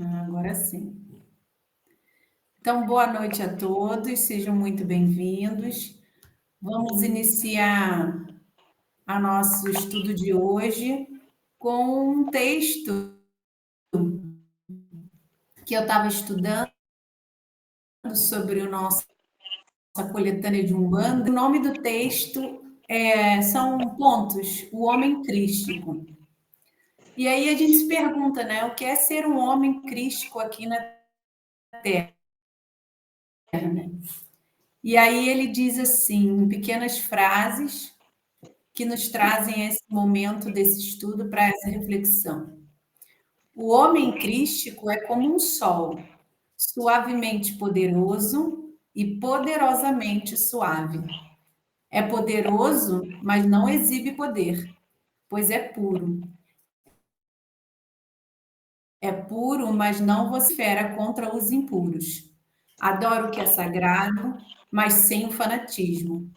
Agora sim. Então, boa noite a todos, sejam muito bem-vindos. Vamos iniciar o nosso estudo de hoje com um texto que eu estava estudando sobre nossa coletânea de Umbanda. O nome do texto são pontos, o homem crístico. E aí a gente se pergunta, né, o que é ser um homem crístico aqui na Terra? E aí ele diz assim, em pequenas frases, que nos trazem esse momento desse estudo para essa reflexão. O homem crístico é como um sol, suavemente poderoso e poderosamente suave. É poderoso, mas não exibe poder, pois é puro. É puro, mas não vocifera contra os impuros. Adora o que é sagrado, mas sem o fanatismo.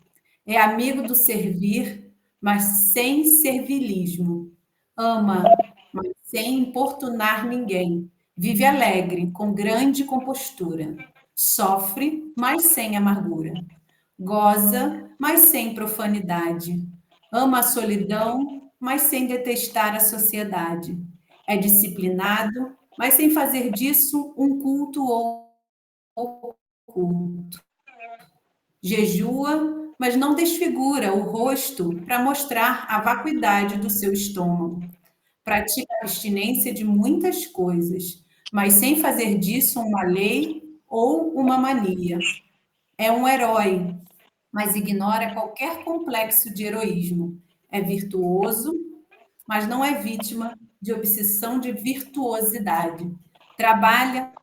É amigo do servir, mas sem servilismo. Ama, mas sem importunar ninguém. Vive alegre, com grande compostura. Sofre, mas sem amargura. Goza, mas sem profanidade. Ama a solidão, mas sem detestar a sociedade. É disciplinado, mas sem fazer disso um culto ou culto. Jejua, mas não desfigura o rosto para mostrar a vacuidade do seu estômago. Pratica a abstinência de muitas coisas, mas sem fazer disso uma lei ou uma mania. É um herói, mas ignora qualquer complexo de heroísmo. É virtuoso, mas não é vítima de obsessão de virtuosidade. Trabalha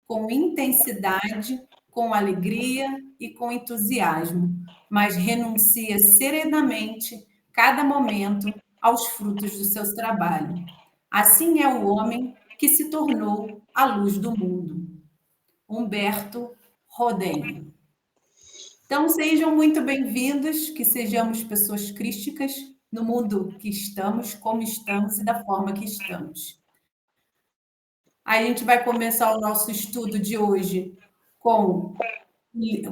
com intensidade, com alegria e com entusiasmo, mas renuncia serenamente, cada momento, aos frutos do seu trabalho. Assim é o homem que se tornou a luz do mundo. Humberto Roden. Então, sejam muito bem-vindos, que sejamos pessoas crísticas no mundo que estamos, como estamos e da forma que estamos. A gente vai começar o nosso estudo de hoje com,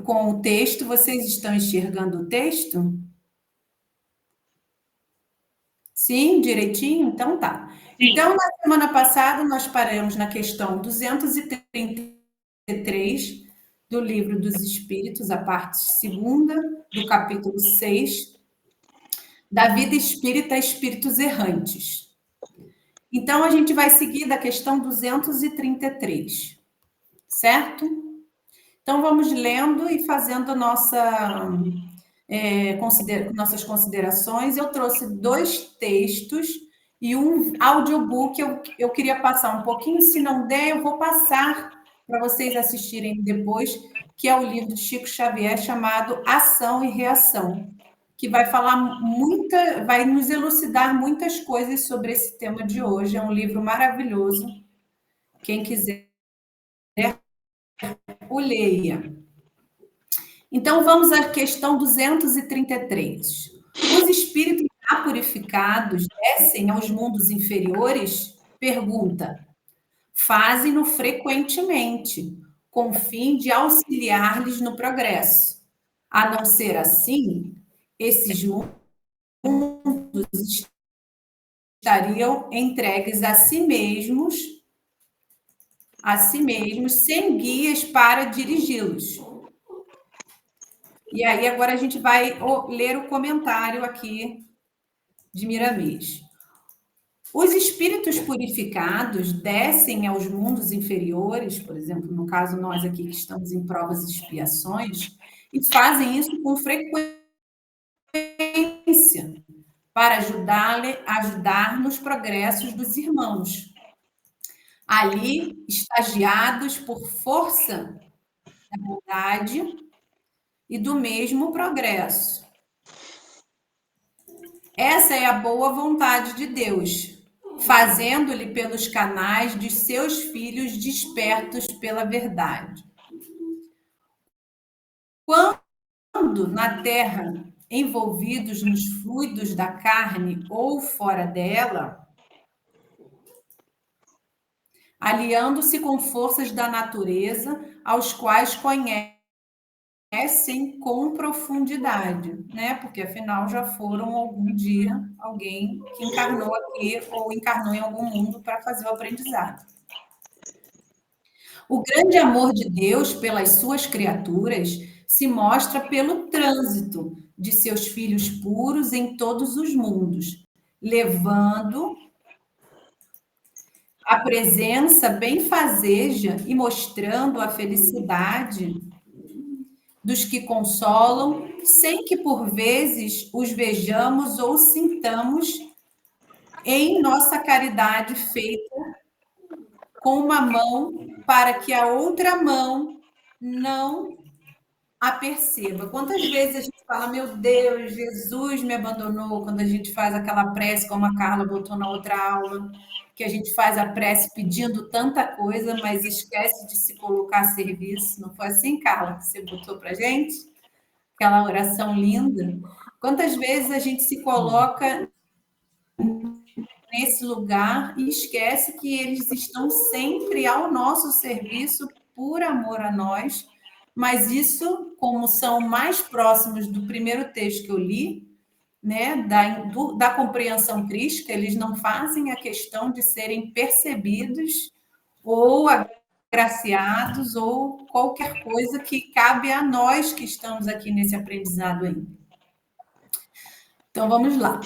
com o texto. Vocês estão enxergando o texto? Sim, direitinho? Então tá. Então, na semana passada, nós paramos na questão 233 do Livro dos Espíritos, a parte segunda, do capítulo 6, da vida espírita a espíritos errantes. Então, a gente vai seguir da questão 233, certo? Então, vamos lendo e fazendo nossas considerações. Eu trouxe 2 textos e um audiobook. Eu queria passar um pouquinho, se não der, eu vou passar para vocês assistirem depois, que é o livro de Chico Xavier chamado Ação e Reação, que vai vai nos elucidar muitas coisas sobre esse tema de hoje. É um livro maravilhoso. Quem quiser, o leia. Então, vamos à questão 233. Os espíritos já purificados descem aos mundos inferiores? Pergunta. Fazem-no frequentemente, com o fim de auxiliar-lhes no progresso. A não ser assim, esses mundos estariam entregues a si mesmos, sem guias para dirigi-los. E aí, agora a gente vai ler o comentário aqui de Miramês. Os espíritos purificados descem aos mundos inferiores, por exemplo, no caso nós aqui que estamos em provas e expiações, e fazem isso com frequência para ajudar nos progressos dos irmãos. Ali, estagiados por força da bondade e do mesmo progresso. Essa é a boa vontade de Deus, fazendo-lhe pelos canais de seus filhos despertos pela verdade. Quando na terra, envolvidos nos fluidos da carne ou fora dela, aliando-se com forças da natureza, aos quais conhecem com profundidade, né? Porque afinal já foram algum dia alguém que encarnou aqui ou encarnou em algum mundo para fazer o aprendizado. O grande amor de Deus pelas suas criaturas se mostra pelo trânsito de seus filhos puros em todos os mundos, levando a presença benfazeja e mostrando a felicidade dos que consolam, sem que por vezes os vejamos ou sintamos em nossa caridade feita com uma mão para que a outra mão não a perceba. Quantas vezes a gente fala, meu Deus, Jesus me abandonou, quando a gente faz aquela prece, como a Carla botou na outra aula, que a gente faz a prece pedindo tanta coisa, mas esquece de se colocar a serviço. Não foi assim, Carla, que você botou para gente? Aquela oração linda. Quantas vezes a gente se coloca nesse lugar e esquece que eles estão sempre ao nosso serviço por amor a nós, mas isso, como são mais próximos do primeiro texto que eu li, né, da compreensão crística, eles não fazem a questão de serem percebidos ou agraciados ou qualquer coisa que cabe a nós que estamos aqui nesse aprendizado ainda. Então vamos lá.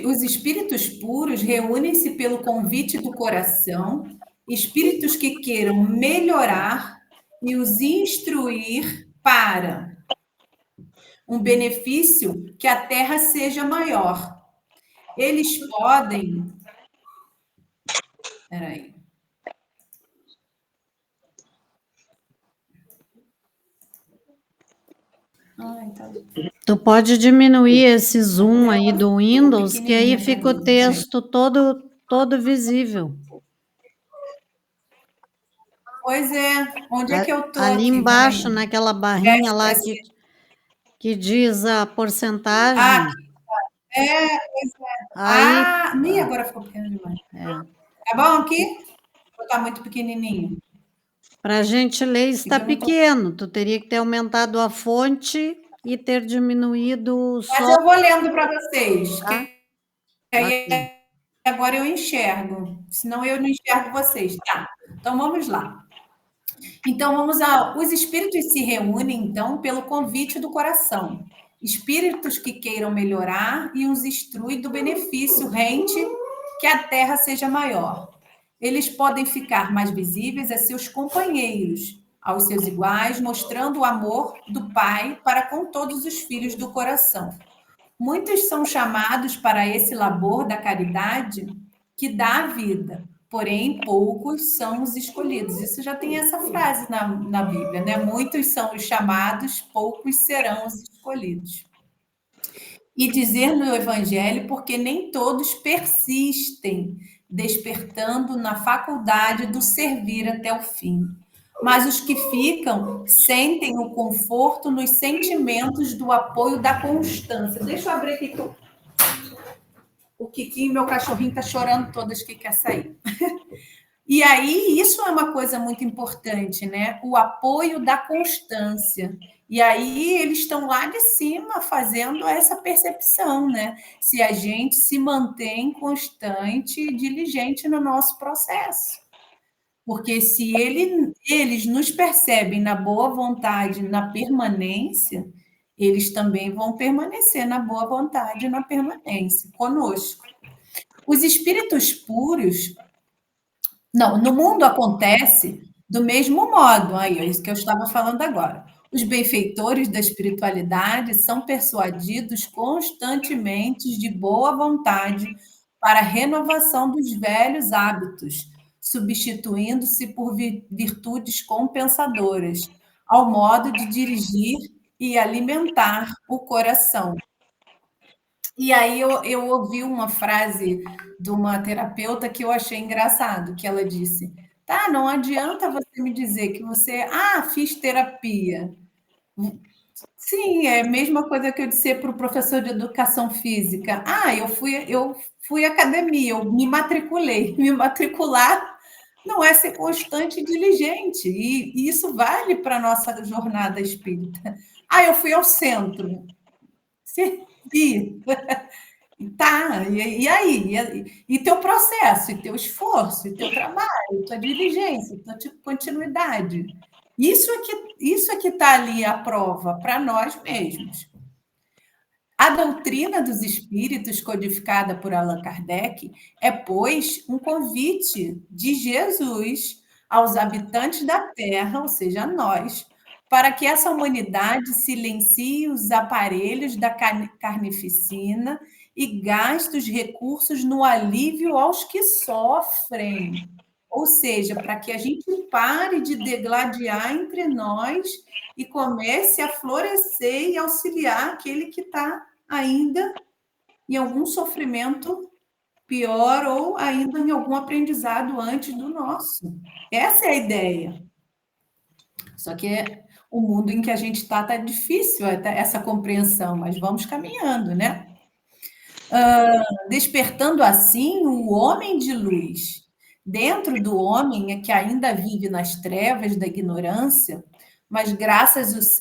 Os espíritos puros reúnem-se pelo convite do coração, espíritos que queiram melhorar e os instruir para um benefício que a Terra seja maior. Eles podem. Peraí. Ai, tá. Tu pode diminuir esse zoom aí do Windows, que aí fica o texto todo visível. Pois é. Onde é que eu tô ali aqui? embaixo, naquela barrinha lá que diz a porcentagem. Ah, pois é. Aí, agora ficou pequeno demais. Tá bom aqui? Ou tá muito pequenininho? Para a gente ler está pequeno. Tu teria que ter aumentado a fonte e ter diminuído só. Mas eu vou lendo para vocês. Tá? Aí, agora eu enxergo. Senão eu não enxergo vocês. Tá. Então vamos lá. Então vamos a. Os espíritos se reúnem, então, pelo convite do coração. Espíritos que queiram melhorar e os instrui do benefício rente que a terra seja maior. Eles podem ficar mais visíveis a seus companheiros, aos seus iguais, mostrando o amor do Pai para com todos os filhos do coração. Muitos são chamados para esse labor da caridade que dá a vida, porém poucos são os escolhidos. Isso já tem essa frase na Bíblia, né? Muitos são os chamados, poucos serão os escolhidos. E dizer no Evangelho, porque nem todos persistem, despertando na faculdade do servir até o fim. Mas os que ficam sentem o conforto nos sentimentos do apoio da constância. Deixa eu abrir aqui. O Kiki, meu cachorrinho, está chorando todas que quer sair. E aí, isso é uma coisa muito importante, né? O apoio da constância. E aí, eles estão lá de cima fazendo essa percepção, né? Se a gente se mantém constante e diligente no nosso processo. Porque se eles nos percebem na boa vontade, na permanência, eles também vão permanecer na boa vontade e na permanência conosco. Os espíritos puros. Não, no mundo acontece do mesmo modo, aí, é isso que eu estava falando agora. Os benfeitores da espiritualidade são persuadidos constantemente de boa vontade para a renovação dos velhos hábitos, substituindo-se por virtudes compensadoras, ao modo de dirigir e alimentar o coração. E aí eu ouvi uma frase de uma terapeuta que eu achei engraçado, que ela disse: "Tá, não adianta você me dizer que você, fiz terapia". Sim, é a mesma coisa que eu dizer para o professor de educação física: eu fui à academia, eu me matriculei". Me matricular não é ser constante e diligente. E isso vale para a nossa jornada espírita. Ah, eu fui ao centro. Servi. Tá, e aí? E teu processo, e teu esforço, e teu trabalho, tua diligência, tua continuidade. Isso é que está ali a prova para nós mesmos. A doutrina dos espíritos, codificada por Allan Kardec, é, pois, um convite de Jesus aos habitantes da Terra, ou seja, a nós, para que essa humanidade silencie os aparelhos da carnificina e gaste os recursos no alívio aos que sofrem. Ou seja, para que a gente pare de degladiar entre nós e comece a florescer e auxiliar aquele que está ainda em algum sofrimento pior ou ainda em algum aprendizado antes do nosso. Essa é a ideia. Só que o mundo em que a gente está difícil essa compreensão, mas vamos caminhando, né? Despertando assim o homem de luz. Dentro do homem é que ainda vive nas trevas da ignorância, mas graças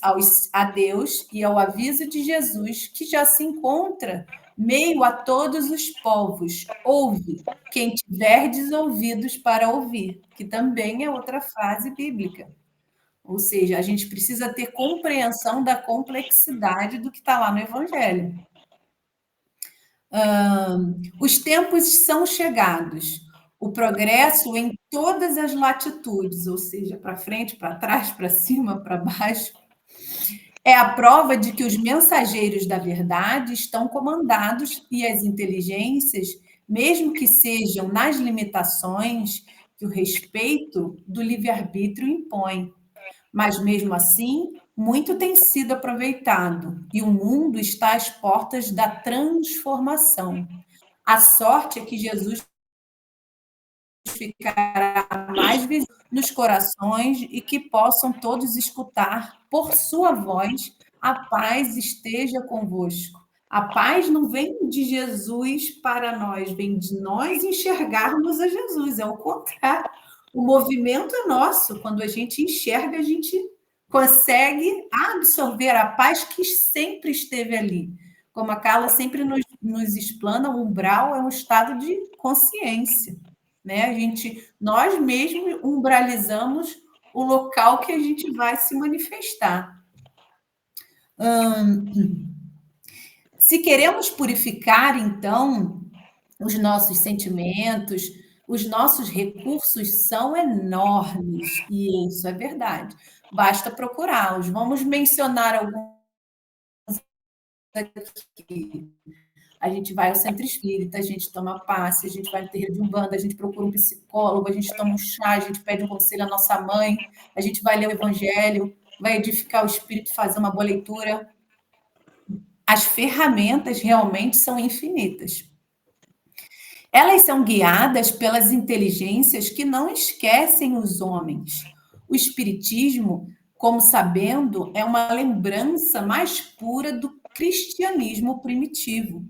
a Deus e ao aviso de Jesus, que já se encontra meio a todos os povos. Ouve, quem tiver ouvidos para ouvir, que também é outra frase bíblica. Ou seja, a gente precisa ter compreensão da complexidade do que está lá no Evangelho. Os tempos são chegados. O progresso em todas as latitudes, ou seja, para frente, para trás, para cima, para baixo, é a prova de que os mensageiros da verdade estão comandados e as inteligências, mesmo que sejam nas limitações que o respeito do livre-arbítrio impõe. Mas, mesmo assim, muito tem sido aproveitado e o mundo está às portas da transformação. A sorte é que Jesus ficará mais visível nos corações e que possam todos escutar por sua voz: a paz esteja convosco. A paz não vem de Jesus para nós, vem de nós enxergarmos a Jesus, é o contrário. O movimento é nosso, quando a gente enxerga, a gente consegue absorver a paz que sempre esteve ali. Como a Carla sempre nos explana, o umbral é um estado de consciência. Né? Nós mesmos umbralizamos o local que a gente vai se manifestar. Se queremos purificar, então, os nossos sentimentos, os nossos recursos são enormes, e isso é verdade. Basta procurá-los. Vamos mencionar alguns aqui. A gente vai ao centro espírita, a gente toma passe, a gente vai no terreiro de Umbanda, a gente procura um psicólogo, a gente toma um chá, a gente pede um conselho à nossa mãe, a gente vai ler o evangelho, vai edificar o espírito, fazer uma boa leitura. As ferramentas realmente são infinitas. Elas são guiadas pelas inteligências que não esquecem os homens. O espiritismo, como sabendo, é uma lembrança mais pura do cristianismo primitivo.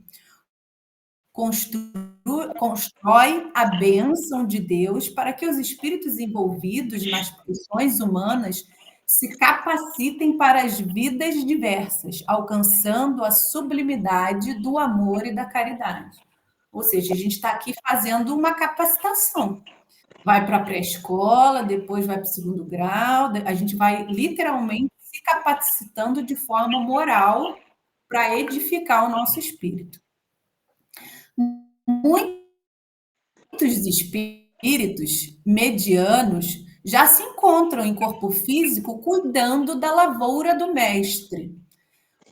Constrói a bênção de Deus para que os espíritos envolvidos nas funções humanas se capacitem para as vidas diversas, alcançando a sublimidade do amor e da caridade. Ou seja, a gente está aqui fazendo uma capacitação. Vai para a pré-escola, depois vai para o segundo grau, a gente vai literalmente se capacitando de forma moral para edificar o nosso espírito. Muitos espíritos medianos já se encontram em corpo físico cuidando da lavoura do mestre,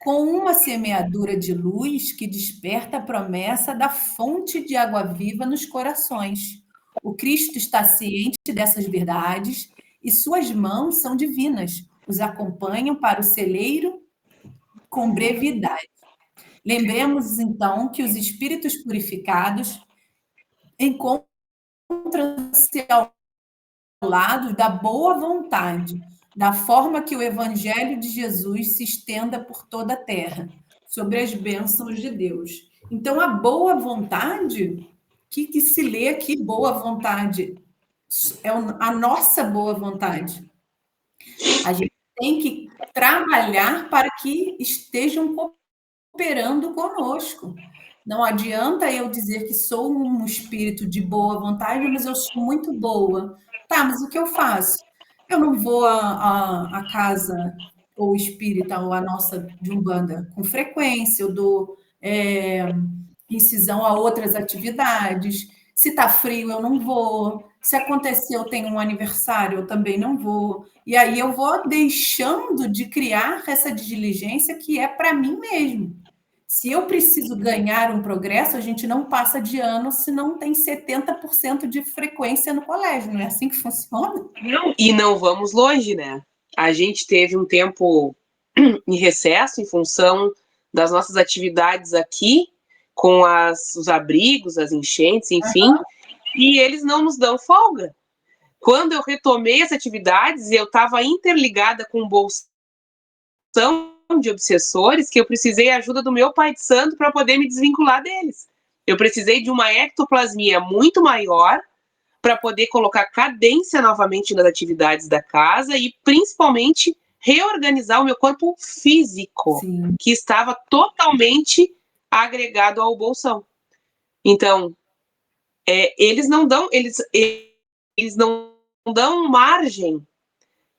com uma semeadura de luz que desperta a promessa da fonte de água viva nos corações. O Cristo está ciente dessas verdades e suas mãos são divinas, os acompanham para o celeiro com brevidade. Lembremos, então, que os espíritos purificados encontram-se ao lado da boa vontade, da forma que o Evangelho de Jesus se estenda por toda a terra, sobre as bênçãos de Deus. Então, a boa vontade, que se lê aqui, boa vontade, é a nossa boa vontade. A gente tem que trabalhar para que estejam cooperando conosco. Não adianta eu dizer que sou um espírito de boa vontade, mas eu sou muito boa. Tá, mas o que eu faço? Eu não vou à casa ou espírita ou a nossa de Umbanda com frequência, eu dou incisão a outras atividades. Se está frio, eu não vou. Se acontecer, eu tenho um aniversário, eu também não vou. E aí eu vou deixando de criar essa diligência que é para mim mesmo. Se eu preciso ganhar um progresso, a gente não passa de ano se não tem 70% de frequência no colégio. Não é assim que funciona? Não, e não vamos longe, né? A gente teve um tempo em recesso em função das nossas atividades aqui, com os abrigos, as enchentes, enfim, e eles não nos dão folga. Quando eu retomei as atividades, eu estava interligada com um bolsão de obsessores que eu precisei ajuda do meu pai de santo para poder me desvincular deles. Eu precisei de uma ectoplasmia muito maior para poder colocar cadência novamente nas atividades da casa e, principalmente, reorganizar o meu corpo físico, Sim. que estava totalmente agregado ao bolsão. Então, eles não dão margem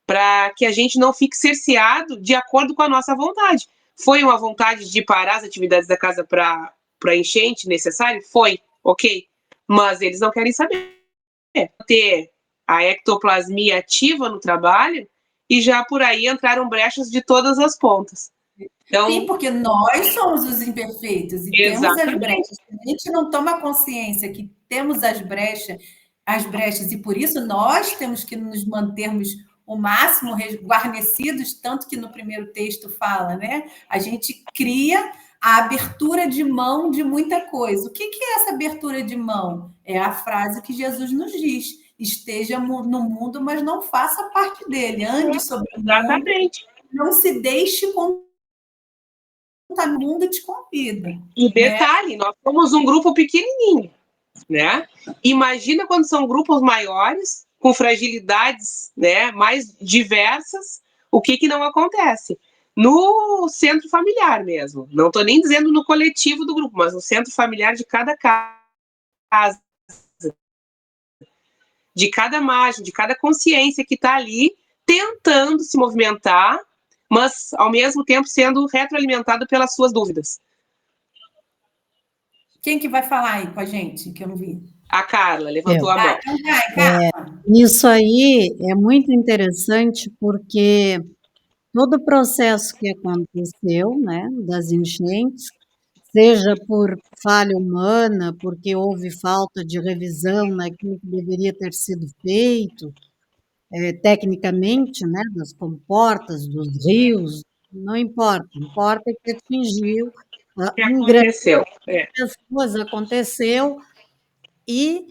para que a gente não fique cerceado de acordo com a nossa vontade. Foi uma vontade de parar as atividades da casa para enchente necessário? Foi, ok. Mas eles não querem saber. Ter a ectoplasmia ativa no trabalho e já por aí entraram brechas de todas as pontas. Então, sim, porque nós somos os imperfeitos e temos as brechas. A gente não toma consciência que temos as brechas, e por isso nós temos que nos mantermos o máximo guarnecidos, tanto que no primeiro texto fala, né? A gente cria a abertura de mão de muita coisa. O que é essa abertura de mão? É a frase que Jesus nos diz: esteja no mundo, mas não faça parte dele. Ande sobre o mundo, não se deixe o mundo te convida. E detalhe, nós somos um grupo pequenininho, né? Imagina quando são grupos maiores, com fragilidades, né, mais diversas, o que não acontece? No centro familiar mesmo. Não estou nem dizendo no coletivo do grupo, mas no centro familiar de cada casa, de cada margem, de cada consciência que está ali tentando se movimentar, mas ao mesmo tempo sendo retroalimentado pelas suas dúvidas. Quem que vai falar aí com a gente, que eu não vi? A Carla levantou a mão. Então vai, Carla. Isso aí é muito interessante porque todo o processo que aconteceu, né, das enchentes, seja por falha humana, porque houve falta de revisão naquilo que deveria ter sido feito, tecnicamente, né, das comportas, dos rios, não importa, importa que atingiu um grande Aconteceu. número de pessoas, aconteceu, e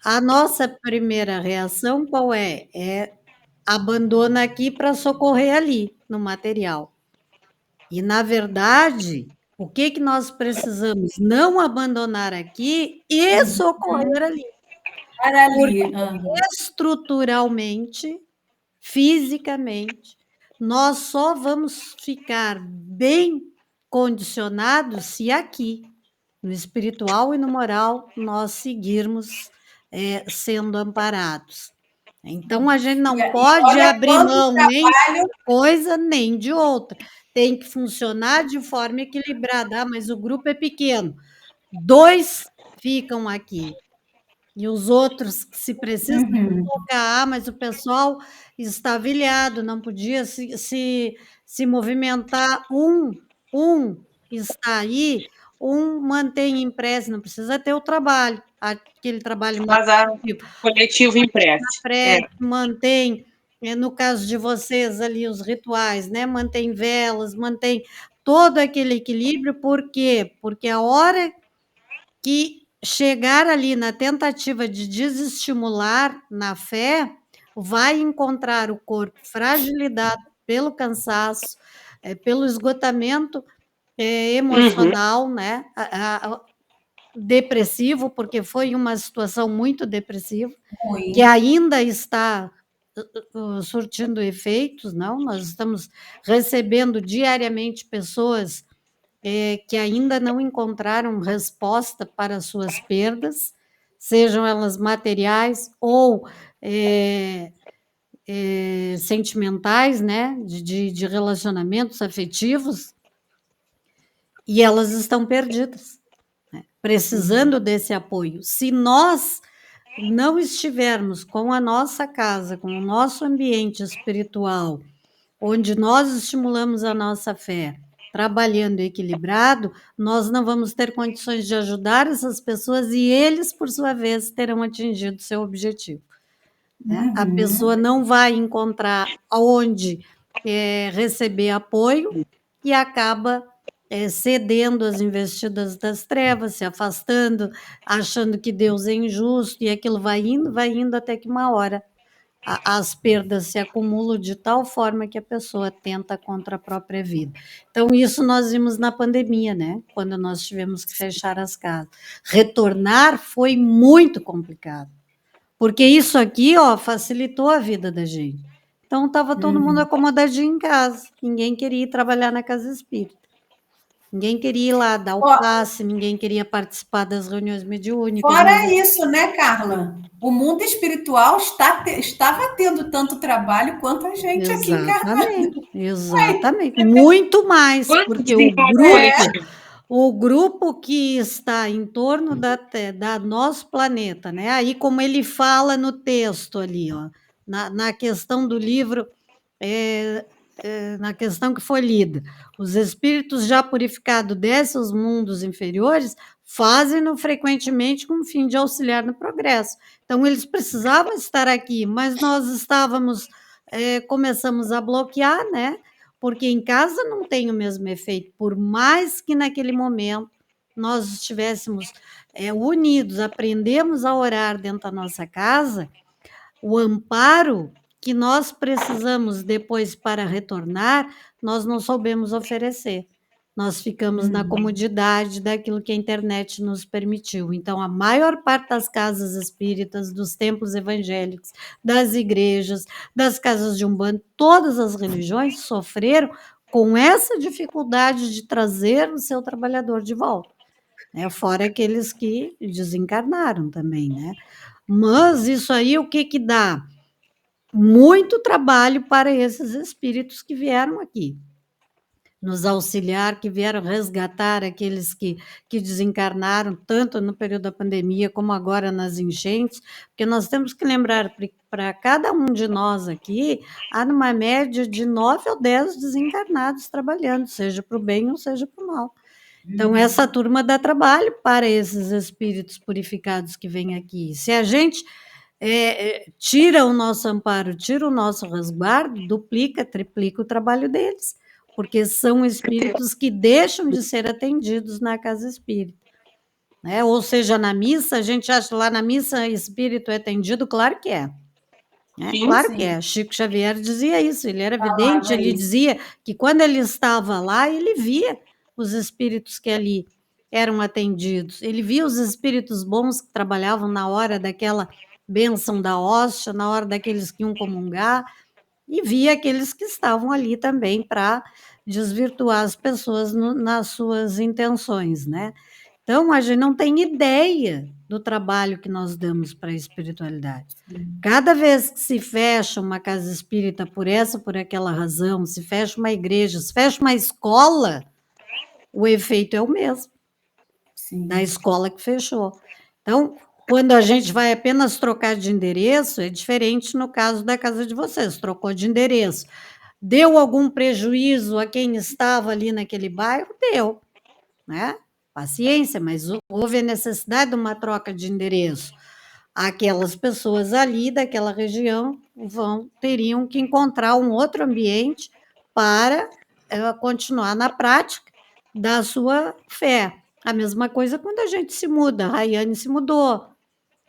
a nossa primeira reação qual é? É abandona aqui para socorrer ali, no material. E, na verdade, o que nós precisamos? Não abandonar aqui e socorrer ali. Ali. Porque estruturalmente, fisicamente, nós só vamos ficar bem condicionados se aqui, no espiritual e no moral, nós seguirmos sendo amparados. Então, a gente não pode abrir mão nem de uma coisa, nem de outra. Tem que funcionar de forma equilibrada. Ah, mas o grupo é pequeno. 2 ficam aqui. E os outros, se precisa colocar, ah, mas o pessoal estava ilhado, não podia se movimentar. Um está aí, um mantém em prece, não precisa ter o trabalho, aquele trabalho coletivo em prece. Mantém, no caso de vocês ali, os rituais, né? Mantém velas, mantém todo aquele equilíbrio, por quê? Porque a hora que chegar ali na tentativa de desestimular na fé, vai encontrar o corpo fragilizado pelo cansaço, pelo esgotamento emocional, né? depressivo, porque foi uma situação muito depressiva, Ruim. que ainda está surtindo efeitos, não? Nós estamos recebendo diariamente pessoas que ainda não encontraram resposta para as suas perdas, sejam elas materiais ou sentimentais, né? De relacionamentos afetivos, e elas estão perdidas, né? Precisando desse apoio. Se nós não estivermos com a nossa casa, com o nosso ambiente espiritual, onde nós estimulamos a nossa fé, trabalhando equilibrado, nós não vamos ter condições de ajudar essas pessoas e eles, por sua vez, terão atingido seu objetivo, né? A pessoa não vai encontrar aonde receber apoio e acaba cedendo às investidas das trevas, se afastando, achando que Deus é injusto, e aquilo vai indo, até que uma hora as perdas se acumulam de tal forma que a pessoa tenta contra a própria vida. Então, isso nós vimos na pandemia, né? Quando nós tivemos que fechar as casas. Retornar foi muito complicado, porque isso aqui, ó, facilitou a vida da gente. Então, estava todo mundo acomodadinho em casa, ninguém queria ir trabalhar na casa espírita. Ninguém queria ir lá dar o passe, ninguém queria participar das reuniões mediúnicas. Fora isso, né, Carla? O mundo espiritual estava tendo tanto trabalho quanto a gente aqui encarnado. Exatamente. Muito mais, porque o grupo que está em torno da nosso planeta, né? Aí, como ele fala no texto ali, ó, na questão do livro, na questão que foi lida, os espíritos já purificados desses mundos inferiores fazem-no frequentemente com o fim de auxiliar no progresso. Então, eles precisavam estar aqui, mas nós começamos a bloquear, né? Porque em casa não tem o mesmo efeito, por mais que naquele momento nós estivéssemos unidos, aprendemos a orar dentro da nossa casa, o amparo que nós precisamos depois para retornar, nós não soubemos oferecer. Nós ficamos na comodidade daquilo que a internet nos permitiu. Então, a maior parte das casas espíritas, dos templos evangélicos, das igrejas, das casas de Umbanda, todas as religiões sofreram com essa dificuldade de trazer o seu trabalhador de volta, né? Fora aqueles que desencarnaram também, né? Mas isso aí, o que dá? Muito trabalho para esses espíritos que vieram aqui nos auxiliar, que vieram resgatar aqueles que desencarnaram, tanto no período da pandemia como agora nas enchentes, porque nós temos que lembrar, para cada um de nós aqui, há uma média de 9 ou 10 desencarnados trabalhando, seja para o bem ou seja para o mal. Então, essa turma dá trabalho para esses espíritos purificados que vêm aqui. Se a gente tira o nosso amparo, tira o nosso resguardo, duplica, triplica o trabalho deles, porque são espíritos que deixam de ser atendidos na casa espírita, né? Ou seja, na missa, a gente acha lá na missa espírito é atendido, claro que é. Né? Sim, claro sim. que é. Chico Xavier dizia isso, ele era vidente, ele dizia que quando ele estava lá, ele via os espíritos que ali eram atendidos, ele via os espíritos bons que trabalhavam na hora daquela bênção da hóstia, na hora daqueles que iam comungar, e via aqueles que estavam ali também para desvirtuar as pessoas nas suas intenções, né? Então, a gente não tem ideia do trabalho que nós damos para a espiritualidade. Cada vez que se fecha uma casa espírita por essa, por aquela razão, se fecha uma igreja, se fecha uma escola, o efeito é o mesmo. Sim. Da escola que fechou. Então, quando a gente vai apenas trocar de endereço, é diferente no caso da casa de vocês, trocou de endereço. Deu algum prejuízo a quem estava ali naquele bairro? Deu, né? Paciência, mas houve a necessidade de uma troca de endereço. Aquelas pessoas ali daquela região teriam que encontrar um outro ambiente para continuar na prática da sua fé. A mesma coisa quando a gente se muda. A Rayane se mudou.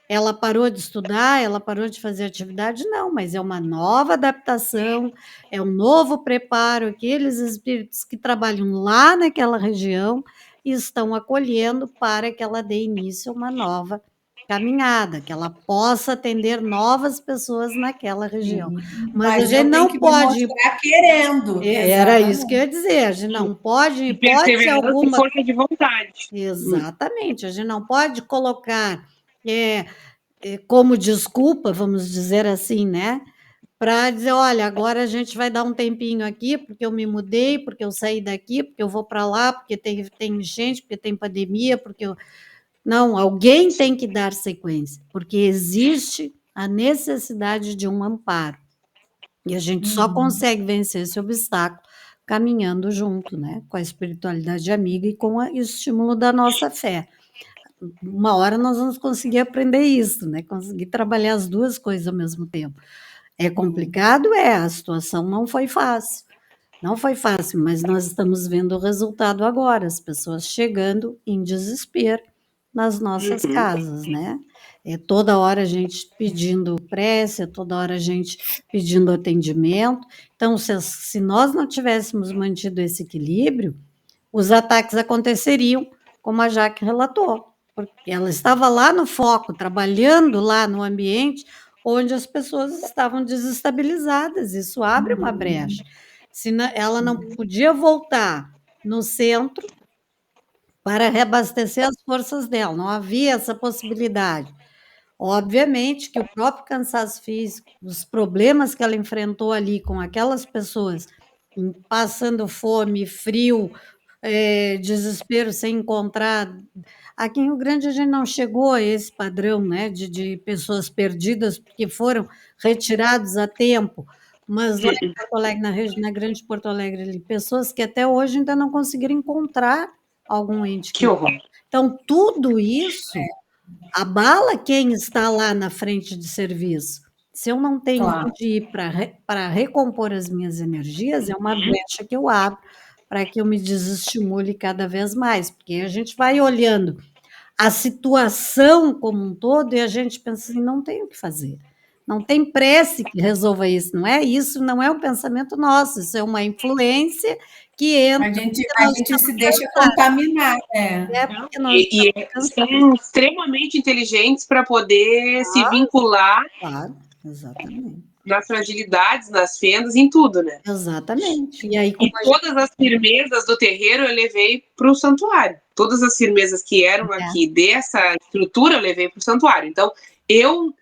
Ela parou de estudar, ela parou de fazer atividade? Não, mas é uma nova adaptação, é um novo preparo. Aqueles espíritos que trabalham lá naquela região, e estão acolhendo para que ela dê início a uma nova caminhada, que ela possa atender novas pessoas naquela região. Mas a Mas gente eu tenho não que me pode. mostrar querendo. Era isso que eu ia Exatamente. dizer, a gente não pode, E em hipótese perseverança e alguma. força de vontade. Exatamente, a gente não pode colocar como desculpa, vamos dizer assim, né? Para dizer, olha, agora a gente vai dar um tempinho aqui, porque eu me mudei, porque eu saí daqui, porque eu vou para lá, porque tem gente, porque tem pandemia, porque eu... Não, alguém tem que dar sequência, porque existe a necessidade de um amparo. E a gente só consegue vencer esse obstáculo caminhando junto, né? Com a espiritualidade amiga e com o estímulo da nossa fé. Uma hora nós vamos conseguir aprender isso, né? Conseguir trabalhar as duas coisas ao mesmo tempo. É complicado? A situação não foi fácil. Não foi fácil, mas nós estamos vendo o resultado agora, as pessoas chegando em desespero nas nossas casas, né? Toda hora a gente pedindo prece, toda hora a gente pedindo atendimento. Então, se nós não tivéssemos mantido esse equilíbrio, os ataques aconteceriam, como a Jaque relatou, porque ela estava lá no foco, trabalhando lá no ambiente onde as pessoas estavam desestabilizadas. Isso abre uma brecha. Ela não podia voltar no centro para reabastecer as forças dela, não havia essa possibilidade. Obviamente que o próprio cansaço físico, os problemas que ela enfrentou ali com aquelas pessoas, passando fome, frio, desespero sem encontrar. Aqui em Rio Grande a gente não chegou a esse padrão, né, de pessoas perdidas que foram retirados a tempo, mas lá em Porto Alegre, na Grande Porto Alegre, ali, pessoas que até hoje ainda não conseguiram encontrar algum ente Que querido. horror. Então, tudo isso abala quem está lá na frente de serviço. Se eu não tenho onde ir para recompor as minhas energias, é uma brecha que eu abro para que eu me desestimule cada vez mais, porque a gente vai olhando a situação como um todo e a gente pensa assim, não tem o que fazer. Não tem prece que resolva isso, não é isso, não é um pensamento nosso, isso é uma influência que entra. A gente se deixa contaminar. Porque nós E estamos cansados. são extremamente inteligentes para poder se vincular Claro, exatamente. nas fragilidades, nas fendas, em tudo, né? Exatamente. E aí, E como a gente. todas as firmezas do terreiro eu levei para o santuário. Todas as firmezas que eram aqui dessa estrutura eu levei para o santuário. Então, eu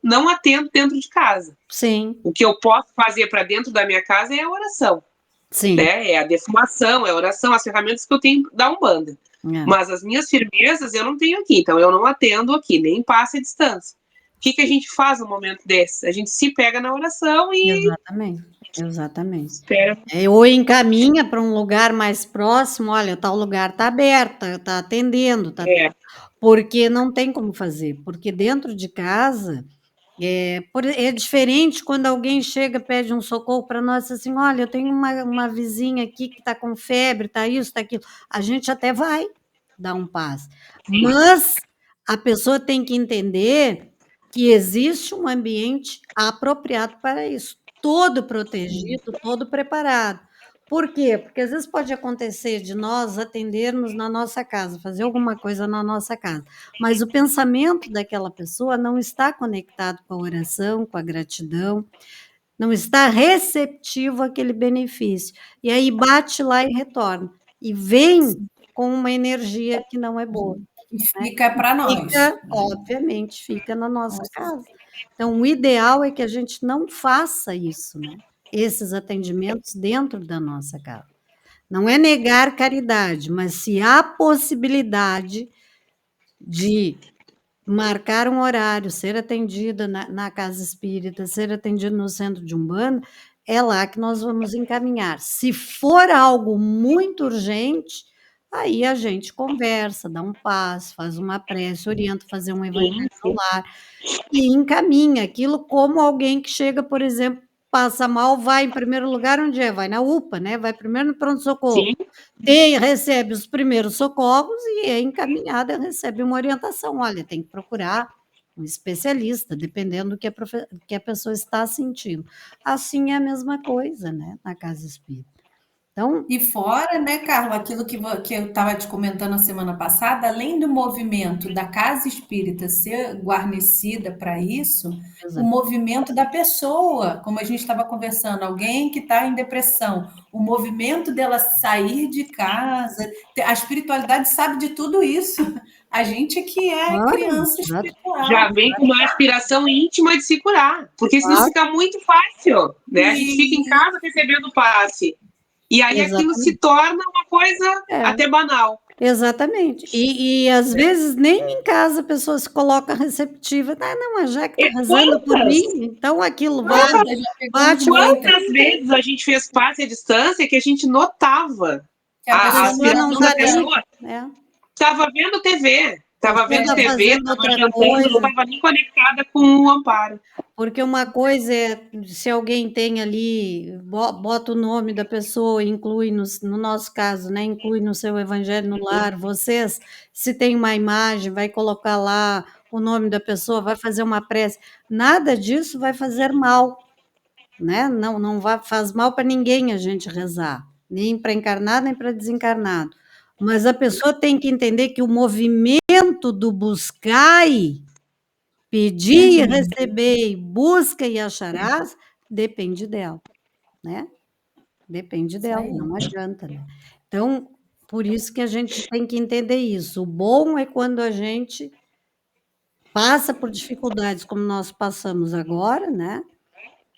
não atendo dentro de casa. Sim. O que eu posso fazer para dentro da minha casa é a oração. Sim. Né? É a defumação, é a oração, as ferramentas que eu tenho da Umbanda. Mas as minhas firmezas eu não tenho aqui, então eu não atendo aqui, nem passo a distância. O que a gente faz no momento desse? A gente se pega na oração e. Exatamente. Espera. Ou encaminha para um lugar mais próximo, olha, tal lugar está aberto, está atendendo, porque não tem como fazer, porque dentro de casa é diferente quando alguém chega, pede um socorro para nós, assim, olha, eu tenho uma vizinha aqui que está com febre, está isso, está aquilo. A gente até vai dar um passo, mas a pessoa tem que entender que existe um ambiente apropriado para isso, todo protegido, todo preparado. Por quê? Porque às vezes pode acontecer de nós atendermos na nossa casa, fazer alguma coisa na nossa casa, mas o pensamento daquela pessoa não está conectado com a oração, com a gratidão, não está receptivo àquele benefício. E aí bate lá e retorna. E vem com uma energia que não é boa. E fica para nós. Obviamente, fica na nossa casa. Então, o ideal é que a gente não faça isso, né? Esses atendimentos dentro da nossa casa. Não é negar caridade, mas se há possibilidade de marcar um horário, ser atendida na casa espírita, ser atendido no centro de Umbanda, é lá que nós vamos encaminhar. Se for algo muito urgente, aí a gente conversa, dá um passo, faz uma prece, orienta a fazer um evangelho no lar e encaminha aquilo como alguém que chega, por exemplo, passa mal, vai em primeiro lugar onde é? Vai na UPA, né? Vai primeiro no pronto-socorro. Recebe os primeiros socorros e é encaminhada, recebe uma orientação. Olha, tem que procurar um especialista, dependendo do que a pessoa está sentindo. Assim é a mesma coisa, né? Na casa espírita. Então, E fora, né, Carla, aquilo que eu estava te comentando a semana passada, além do movimento da casa espírita ser guarnecida para isso, o movimento da pessoa, como a gente estava conversando, alguém que está em depressão, o movimento dela sair de casa, a espiritualidade sabe de tudo isso. A gente que é claro, criança Já espiritual. vem com uma aspiração íntima de se curar, porque senão claro, fica muito fácil, né? A gente fica em E casa recebendo passe. E aí aquilo se exatamente. torna uma coisa É. até banal. Exatamente. E às vezes nem em casa a pessoa se coloca receptiva. Ah, não, a Jaque está E rezando por quantas, mim, então aquilo vai, quantas já pegamos bate, muitas. quantas vezes a gente fez passe à distância que a gente notava Que a a a pessoa pessoa não aspiração da está nem. pessoa? Né? Estava vendo TV, A estava pessoa vendo está TV, fazendo estava outra jantando, não coisa. estava nem conectada com o amparo. Porque uma coisa é se alguém tem ali, bota o nome da pessoa, inclui no nosso caso, né? Inclui no seu Evangelho no Lar. Vocês, se tem uma imagem, vai colocar lá o nome da pessoa, vai fazer uma prece. Nada disso vai fazer mal, né? Não faz mal para ninguém a gente rezar, nem para encarnado, nem para desencarnado. Mas a pessoa tem que entender que o movimento do buscai, pedir e receber, busca e acharás, depende dela, né? Depende Isso dela, aí. não adianta, né? Então, por isso que a gente tem que entender isso. O bom é quando a gente passa por dificuldades como nós passamos agora, né?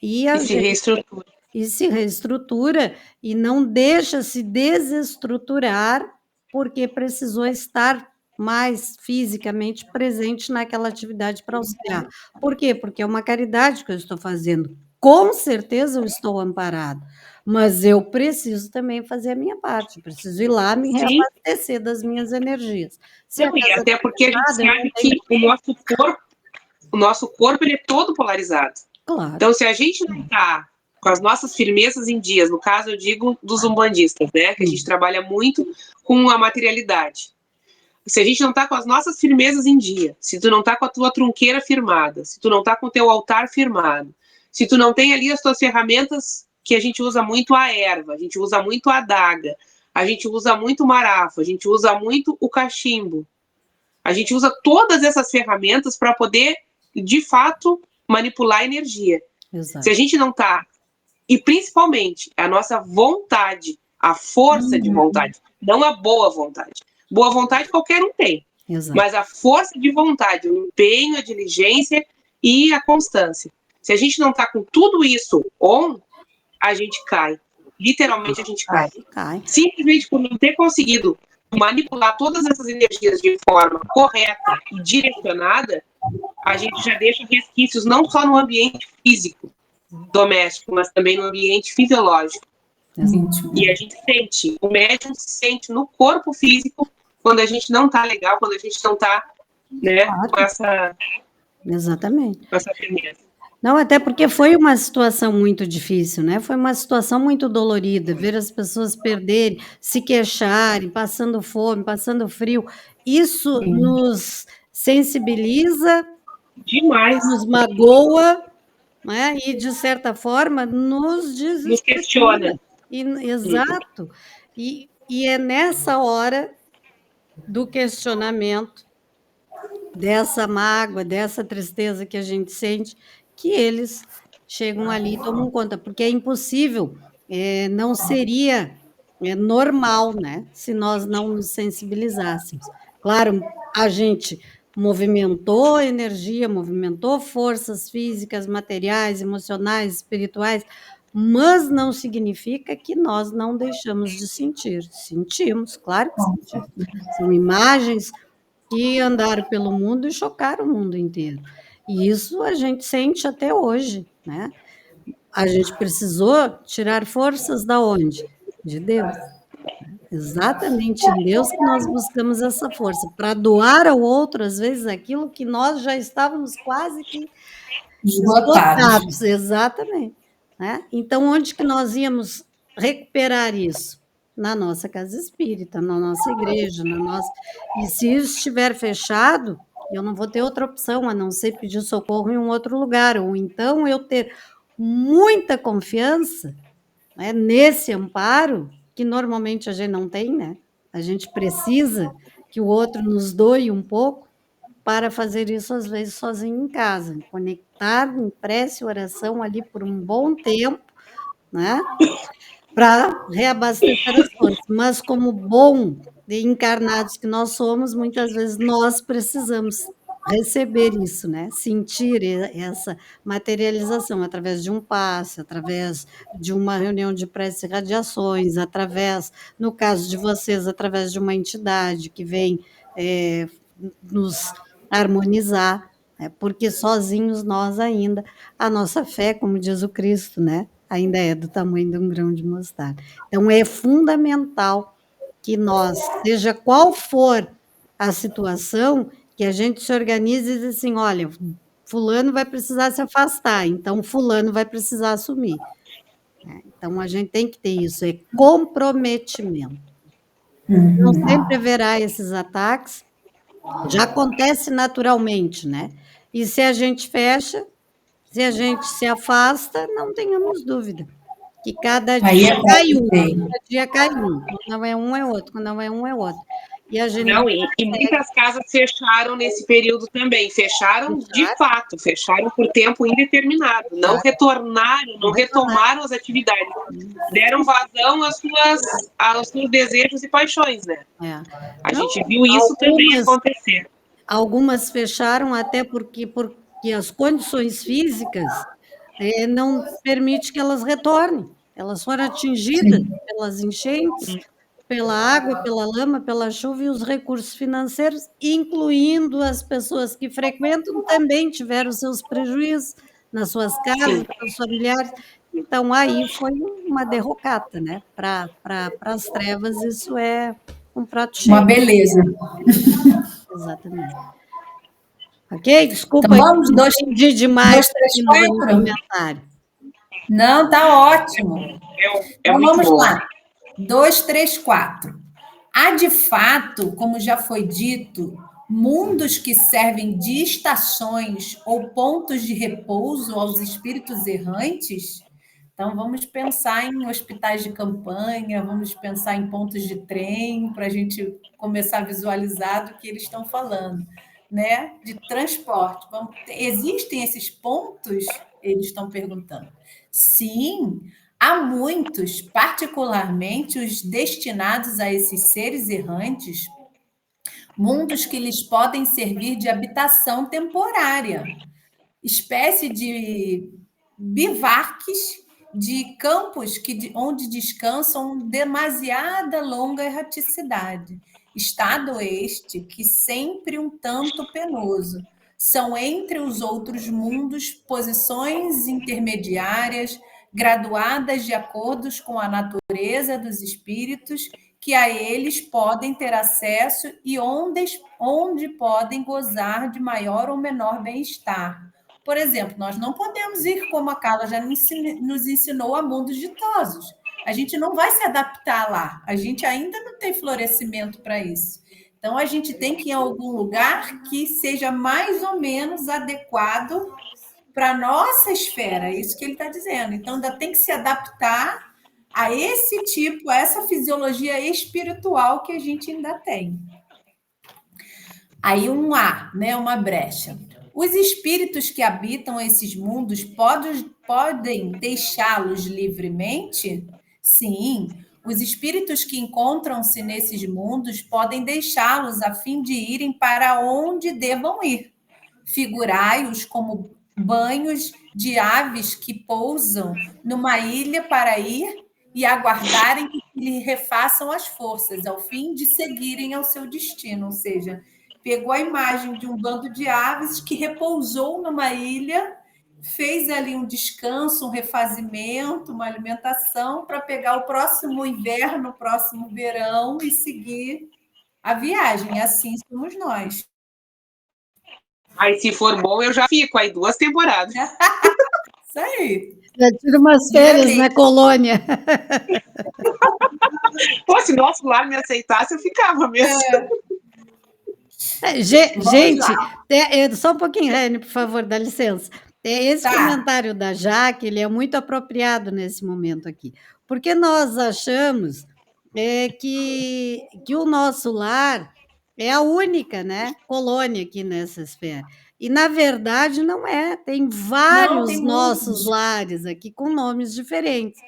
E E a se gente reestrutura. e se reestrutura e não deixa se desestruturar porque precisou estar mais fisicamente presente naquela atividade para auxiliar. Por quê? Porque é uma caridade que eu estou fazendo. Com certeza eu estou amparado, mas eu preciso também fazer a minha parte, preciso ir lá me Sim, reabastecer das minhas energias. Se a não, e casa até está porque a gente fechada, eu não sabe tenho. que o nosso corpo ele é todo polarizado. Claro. Então, se a gente não está com as nossas firmezas em dias, no caso eu digo dos umbandistas, né, que a gente trabalha muito com a materialidade. Se a gente não está com as nossas firmezas em dia, se tu não está com a tua trunqueira firmada, se tu não está com o teu altar firmado, se tu não tem ali as tuas ferramentas, que a gente usa muito a erva, a gente usa muito a adaga, a gente usa muito o marafo, a gente usa muito o cachimbo, a gente usa todas essas ferramentas para poder, de fato, manipular a energia. Exato. Se a gente não está, e principalmente a nossa vontade, a força de vontade, não a boa vontade. Boa vontade qualquer um tem, Exato. mas a força de vontade, o empenho, a diligência e a constância. Se a gente não está com tudo isso on, a gente cai. Literalmente a gente cai. Cai. Simplesmente por não ter conseguido manipular todas essas energias de forma correta e direcionada, a gente já deixa resquícios não só no ambiente físico doméstico, mas também no ambiente fisiológico. Íntimo. E a gente sente, o médium sente no corpo físico quando a gente não tá legal, quando a gente não tá, né, Claro. com essa firmeza. Não, até porque foi uma situação muito difícil, né? Foi uma situação muito dolorida, ver as pessoas perderem, se queixarem, passando fome, passando frio. Isso nos sensibiliza, Demais. nos magoa, né? E, de certa forma, nos Nos questiona. Exato. E é nessa hora do questionamento, dessa mágoa, dessa tristeza que a gente sente, que eles chegam ali e tomam conta, porque é impossível, não seria normal, né, se nós não nos sensibilizássemos. Claro, a gente movimentou energia, movimentou forças físicas, materiais, emocionais, espirituais, mas não significa que nós não deixamos de sentir. Sentimos, claro que sentimos. São imagens que andaram pelo mundo e chocaram o mundo inteiro. E isso a gente sente até hoje, né? A gente precisou tirar forças da onde? De Deus. Exatamente em Deus que nós buscamos essa força, para doar ao outro, às vezes, aquilo que nós já estávamos quase que esgotados. Exatamente. Né? Então, onde que nós íamos recuperar isso? Na nossa casa espírita, na nossa igreja, na nossa. E se isso estiver fechado, eu não vou ter outra opção a não ser pedir socorro em um outro lugar, ou então eu ter muita confiança, né, nesse amparo que normalmente a gente não tem, né? A gente precisa que o outro nos doe um pouco para fazer isso, às vezes, sozinho em casa. Conectar em prece e oração ali por um bom tempo, né? Para reabastecer as forças. Mas, como bom de encarnados que nós somos, muitas vezes nós precisamos receber isso, né? Sentir essa materialização através de um passe, através de uma reunião de prece e radiações, através, no caso de vocês, através de uma entidade que vem nos harmonizar, né? Porque sozinhos nós ainda, a nossa fé, como diz o Cristo, né? Ainda é do tamanho de um grão de mostarda. Então, é fundamental que nós, seja qual for a situação, que a gente se organize e diz assim, olha, fulano vai precisar se afastar, então fulano vai precisar assumir. Então, a gente tem que ter isso, é comprometimento. Não sempre haverá esses ataques, já acontece naturalmente, né? E se a gente fecha, se a gente se afasta, não tenhamos dúvida que cada dia cai um, cada dia cai um. Quando não é um, é outro. Quando não é um, é outro. E a gente não, e muitas casas fecharam nesse período também. Fecharam de fato, fecharam por tempo indeterminado. Não retornaram, não retomaram as atividades. Deram vazão aos seus desejos e paixões, né? A gente viu isso também acontecer. Algumas fecharam até porque as condições físicas não permitem que elas retornem. Elas foram atingidas pelas enchentes, pela água, pela lama, pela chuva e os recursos financeiros, incluindo as pessoas que frequentam, também tiveram seus prejuízos nas suas casas, seus familiares. Então, aí foi uma derrocata, né? Para as trevas, isso é um prato cheio. Uma beleza. Exatamente. Ok? Desculpa, então, vamos entendi demais aqui no comentário. Não, tá ótimo. Então, vamos bom. lá. 2, 3, 4. Há, de fato, como já foi dito, mundos que servem de estações ou pontos de repouso aos espíritos errantes? Então, vamos pensar em hospitais de campanha, vamos pensar em pontos de trem, para a gente começar a visualizar do que eles estão falando, né? De transporte. Existem esses pontos? Eles estão perguntando. Sim, há muitos, particularmente os destinados a esses seres errantes, mundos que lhes podem servir de habitação temporária, espécie de bivaques de campos onde descansam demasiada longa erraticidade. Estado este que sempre um tanto penoso. São entre os outros mundos posições intermediárias, graduadas de acordo com a natureza dos espíritos, que a eles podem ter acesso e onde podem gozar de maior ou menor bem-estar. Por exemplo, nós não podemos ir, como a Carla já nos ensinou, a mundos ditosos. A gente não vai se adaptar lá. A gente ainda não tem florescimento para isso. Então, a gente tem que ir em algum lugar que seja mais ou menos adequado para a nossa esfera. É isso que ele está dizendo. Então, ainda tem que se adaptar a esse tipo, a essa fisiologia espiritual que a gente ainda tem. Aí né, uma brecha. Os espíritos que habitam esses mundos podem deixá-los livremente? Sim, os espíritos que encontram-se nesses mundos podem deixá-los a fim de irem para onde devam ir. Figurai-os como banhos de aves que pousam numa ilha para ir e aguardarem que lhe refaçam as forças, ao fim de seguirem ao seu destino, ou seja, pegou a imagem de um bando de aves que repousou numa ilha, fez ali um descanso, um refazimento, uma alimentação para pegar o próximo inverno, o próximo verão e seguir a viagem. Assim somos nós. Aí, se for bom, eu já fico aí 2 temporadas. Isso aí. Já tira umas férias na colônia. Pô, se nosso lar me aceitasse, eu ficava mesmo. Gente, só um pouquinho, Rene, por favor, dá licença. Esse comentário da Jaque, ele é muito apropriado nesse momento aqui, porque nós achamos é que o nosso lar é a única, né, colônia aqui nessa esfera. E, na verdade, não é. Tem Não, vários tem nossos muitos. lares aqui com nomes diferentes.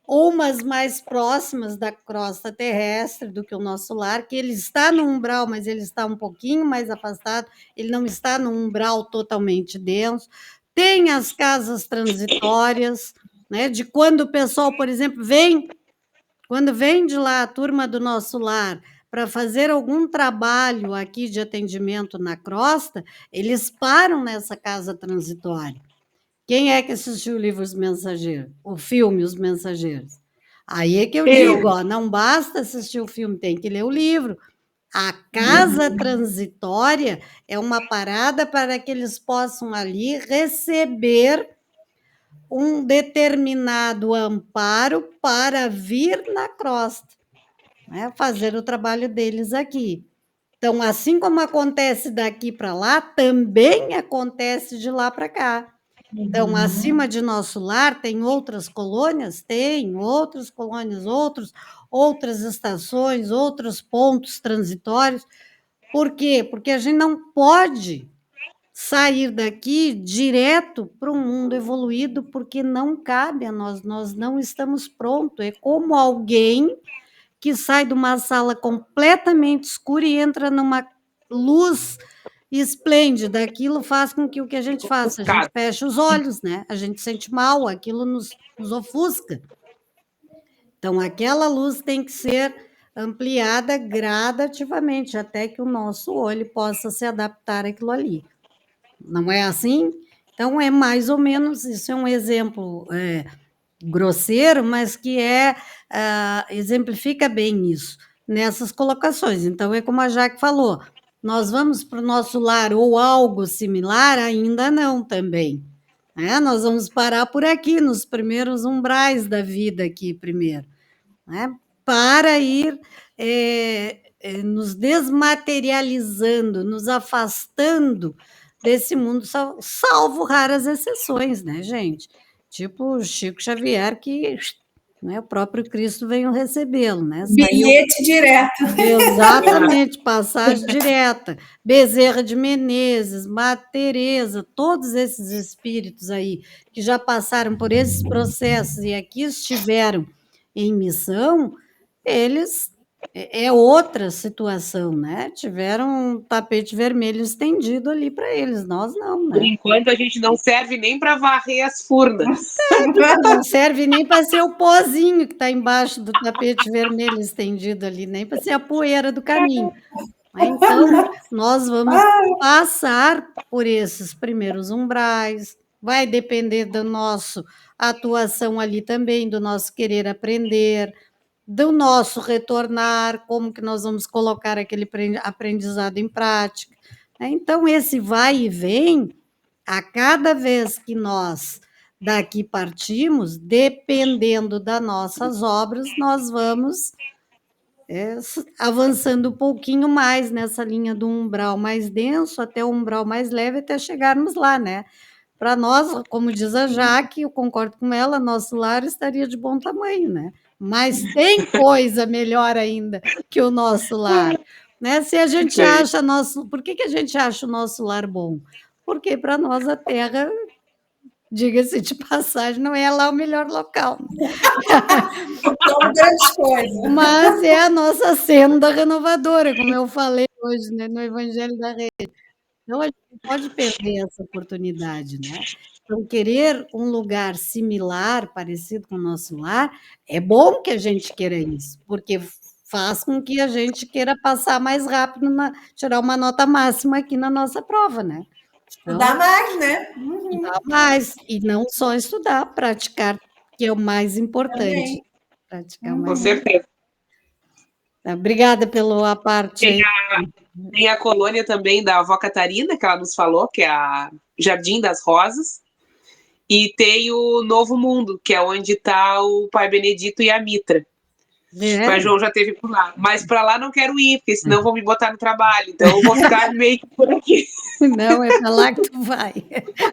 Umas mais próximas da crosta terrestre do que o nosso lar, que ele está no umbral, mas ele está um pouquinho mais afastado, ele não está no umbral totalmente denso. Tem as casas transitórias, né, de quando o pessoal, por exemplo, quando vem de lá a turma do nosso lar para fazer algum trabalho aqui de atendimento na crosta, eles param nessa casa transitória. Quem é que assistiu o livro Os Mensageiros? O filme Os Mensageiros? Aí é que eu digo, ó, não basta assistir o filme, tem que ler o livro. A casa transitória é uma parada para que eles possam ali receber um determinado amparo para vir na crosta, né, fazer o trabalho deles aqui. Então, assim como acontece daqui para lá, também acontece de lá para cá. Então, acima de nosso lar, tem outras colônias? Tem outras colônias, outras estações, outros pontos transitórios. Por quê? Porque a gente não pode sair daqui direto para um mundo evoluído, porque não cabe a nós não estamos prontos. É como alguém que sai de uma sala completamente escura e entra numa luz esplêndida. Aquilo faz com que o que a gente faça? A gente fecha os olhos, né? A gente sente mal, aquilo nos ofusca. Então, aquela luz tem que ser ampliada gradativamente, até que o nosso olho possa se adaptar àquilo ali. Não é assim? Então, é mais ou menos, isso é um exemplo grosseiro, mas que exemplifica bem isso, nessas colocações. Então, é como a Jaque falou, nós vamos para o nosso lar ou algo similar? Ainda não também. Né? Nós vamos parar por aqui, nos primeiros umbrais da vida aqui primeiro, né? Para ir nos desmaterializando, nos afastando desse mundo, salvo raras exceções, né, gente? Tipo o Chico Xavier, que né, o próprio Cristo veio recebê-lo, né? Bilhete direto. Exatamente, passagem direta. Bezerra de Menezes, Madre Teresa, todos esses espíritos aí que já passaram por esses processos e aqui estiveram em missão, eles é outra situação, né? Tiveram um tapete vermelho estendido ali para eles, nós não, né? Por enquanto a gente não serve nem para varrer as furnas. Não serve nem para ser o pozinho que está embaixo do tapete vermelho estendido ali, nem para ser a poeira do caminho. Então, nós vamos passar por esses primeiros umbrais, vai depender da nossa atuação ali também, do nosso querer aprender, do nosso retornar, como que nós vamos colocar aquele aprendizado em prática. Então, esse vai e vem, a cada vez que nós daqui partimos, dependendo das nossas obras, nós vamos avançando um pouquinho mais nessa linha do umbral mais denso até o umbral mais leve, até chegarmos lá, né? Para nós, como diz a Jaque, eu concordo com ela, nosso lar estaria de bom tamanho, né? Mas tem coisa melhor ainda que o nosso lar, né? Se a gente acha nosso, por que a gente acha o nosso lar bom? Porque para nós a Terra, diga-se de passagem, não é lá o melhor local. São grandes coisas. Mas é a nossa senda renovadora, como eu falei hoje, né, no Evangelho da Rede. Então, a gente não pode perder essa oportunidade, né? Então, querer um lugar similar, parecido com o nosso lar, é bom que a gente queira isso, porque faz com que a gente queira passar mais rápido, tirar uma nota máxima aqui na nossa prova, né? Estudar mais, né? Estudar mais, e não só estudar, praticar, que é o mais importante. Também. Praticar mais. Com certeza. Obrigada pela parte. Tem a colônia também da avó Catarina, que ela nos falou, que é a Jardim das Rosas. E tem o Novo Mundo, que é onde está o Pai Benedito e a Mitra. O Pai João já esteve por lá. Mas para lá não quero ir, porque senão vão me botar no trabalho. Então eu vou ficar meio que por aqui. Não, é para lá que tu vai.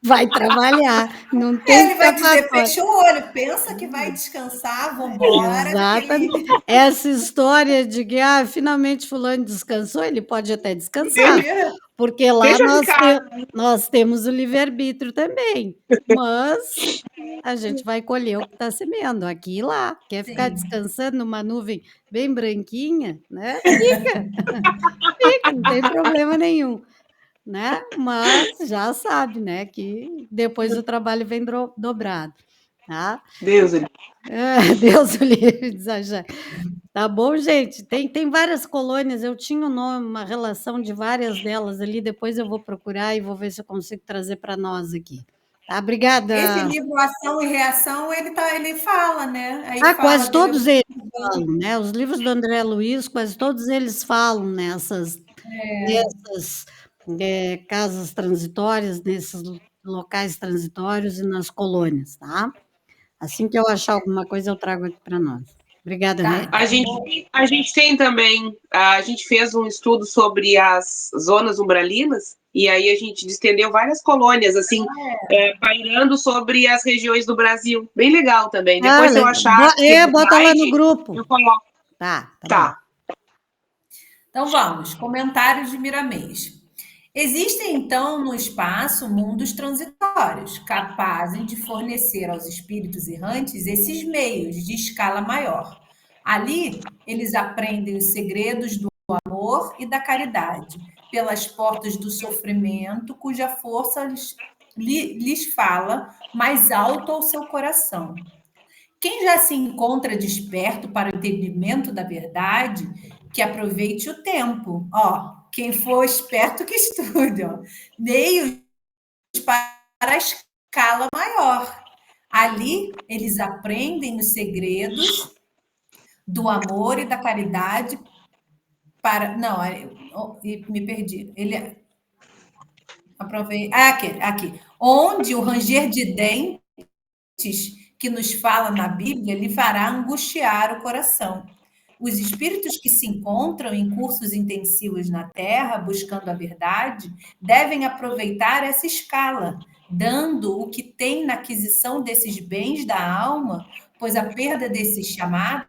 Vai trabalhar, não tem Ele vai dizer, escapatória. fecha o olho, pensa que vai descansar, vamos embora. Exatamente. Essa história de que, finalmente fulano descansou, ele pode até descansar, Mentira. porque lá Deixa eu ficar. nós temos o livre-arbítrio também, mas a gente vai colher o que está semeando, aqui e lá. Quer ficar Sim. descansando numa nuvem bem branquinha, né? Fica, fica, não tem problema nenhum, né? Mas já sabe, né, que depois o trabalho vem dobrado, tá? Deus, ele. Deus o livre de exagero. Tá bom, gente? Tem várias colônias, eu tinha um nome, uma relação de várias delas ali, depois eu vou procurar e vou ver se eu consigo trazer para nós aqui. Tá, obrigada. Esse livro Ação e Reação, ele fala, né? Aí fala Quase dele. todos eles falam, né? Os livros do André Luiz, quase todos eles falam nessas casas transitórias, nesses locais transitórios e nas colônias, tá? Assim que eu achar alguma coisa, eu trago aqui para nós. Obrigada, Tá. Rê. A gente tem também, a gente fez um estudo sobre as zonas umbralinas, e aí a gente estendeu várias colônias, assim, pairando sobre as regiões do Brasil. Bem legal também. Depois, se eu achar bota lá no slide, grupo. eu coloco. Tá bom. Tá. Então vamos, comentários de Miramês. Existem, então, no espaço mundos transitórios, capazes de fornecer aos espíritos errantes esses meios de escala maior. Ali, eles aprendem os segredos do amor e da caridade, pelas portas do sofrimento, cuja força lhes fala mais alto ao seu coração. Quem já se encontra desperto para o entendimento da verdade, que aproveite o tempo. Quem for esperto que estude. Meios para a escala maior. Ali, eles aprendem os segredos do amor e da caridade para... Não, me perdi. Ele... Aproveita... aqui. Onde o ranger de dentes que nos fala na Bíblia lhe fará angustiar o coração. Os espíritos que se encontram em cursos intensivos na Terra, buscando a verdade, devem aproveitar essa escala, dando o que tem na aquisição desses bens da alma, pois a perda desses chamados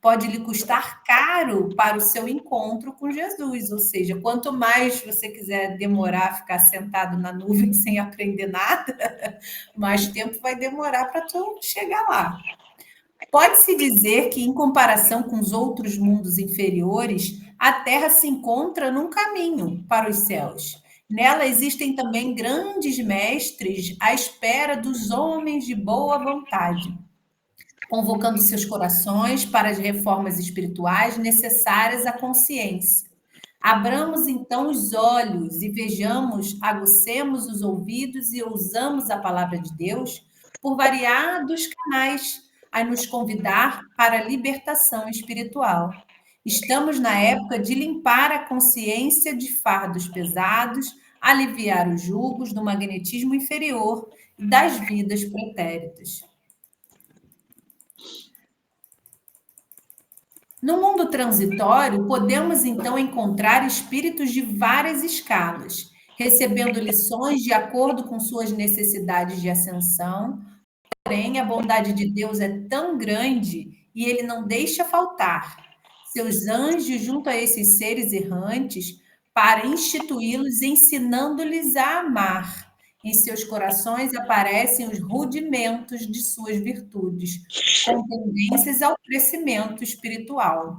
pode lhe custar caro para o seu encontro com Jesus. Ou seja, quanto mais você quiser demorar a ficar sentado na nuvem sem aprender nada, mais tempo vai demorar para tu chegar lá. Pode-se dizer que, em comparação com os outros mundos inferiores, a Terra se encontra num caminho para os céus. Nela existem também grandes mestres à espera dos homens de boa vontade, convocando seus corações para as reformas espirituais necessárias à consciência. Abramos então os olhos e vejamos, agucemos os ouvidos e ousamos a palavra de Deus por variados canais a nos convidar para a libertação espiritual. Estamos na época de limpar a consciência de fardos pesados, aliviar os julgos do magnetismo inferior e das vidas pretéritas. No mundo transitório, podemos então encontrar espíritos de várias escalas, recebendo lições de acordo com suas necessidades de ascensão. Porém, a bondade de Deus é tão grande e ele não deixa faltar seus anjos junto a esses seres errantes para instituí-los, ensinando-lhes a amar. Em seus corações aparecem os rudimentos de suas virtudes, com tendências ao crescimento espiritual.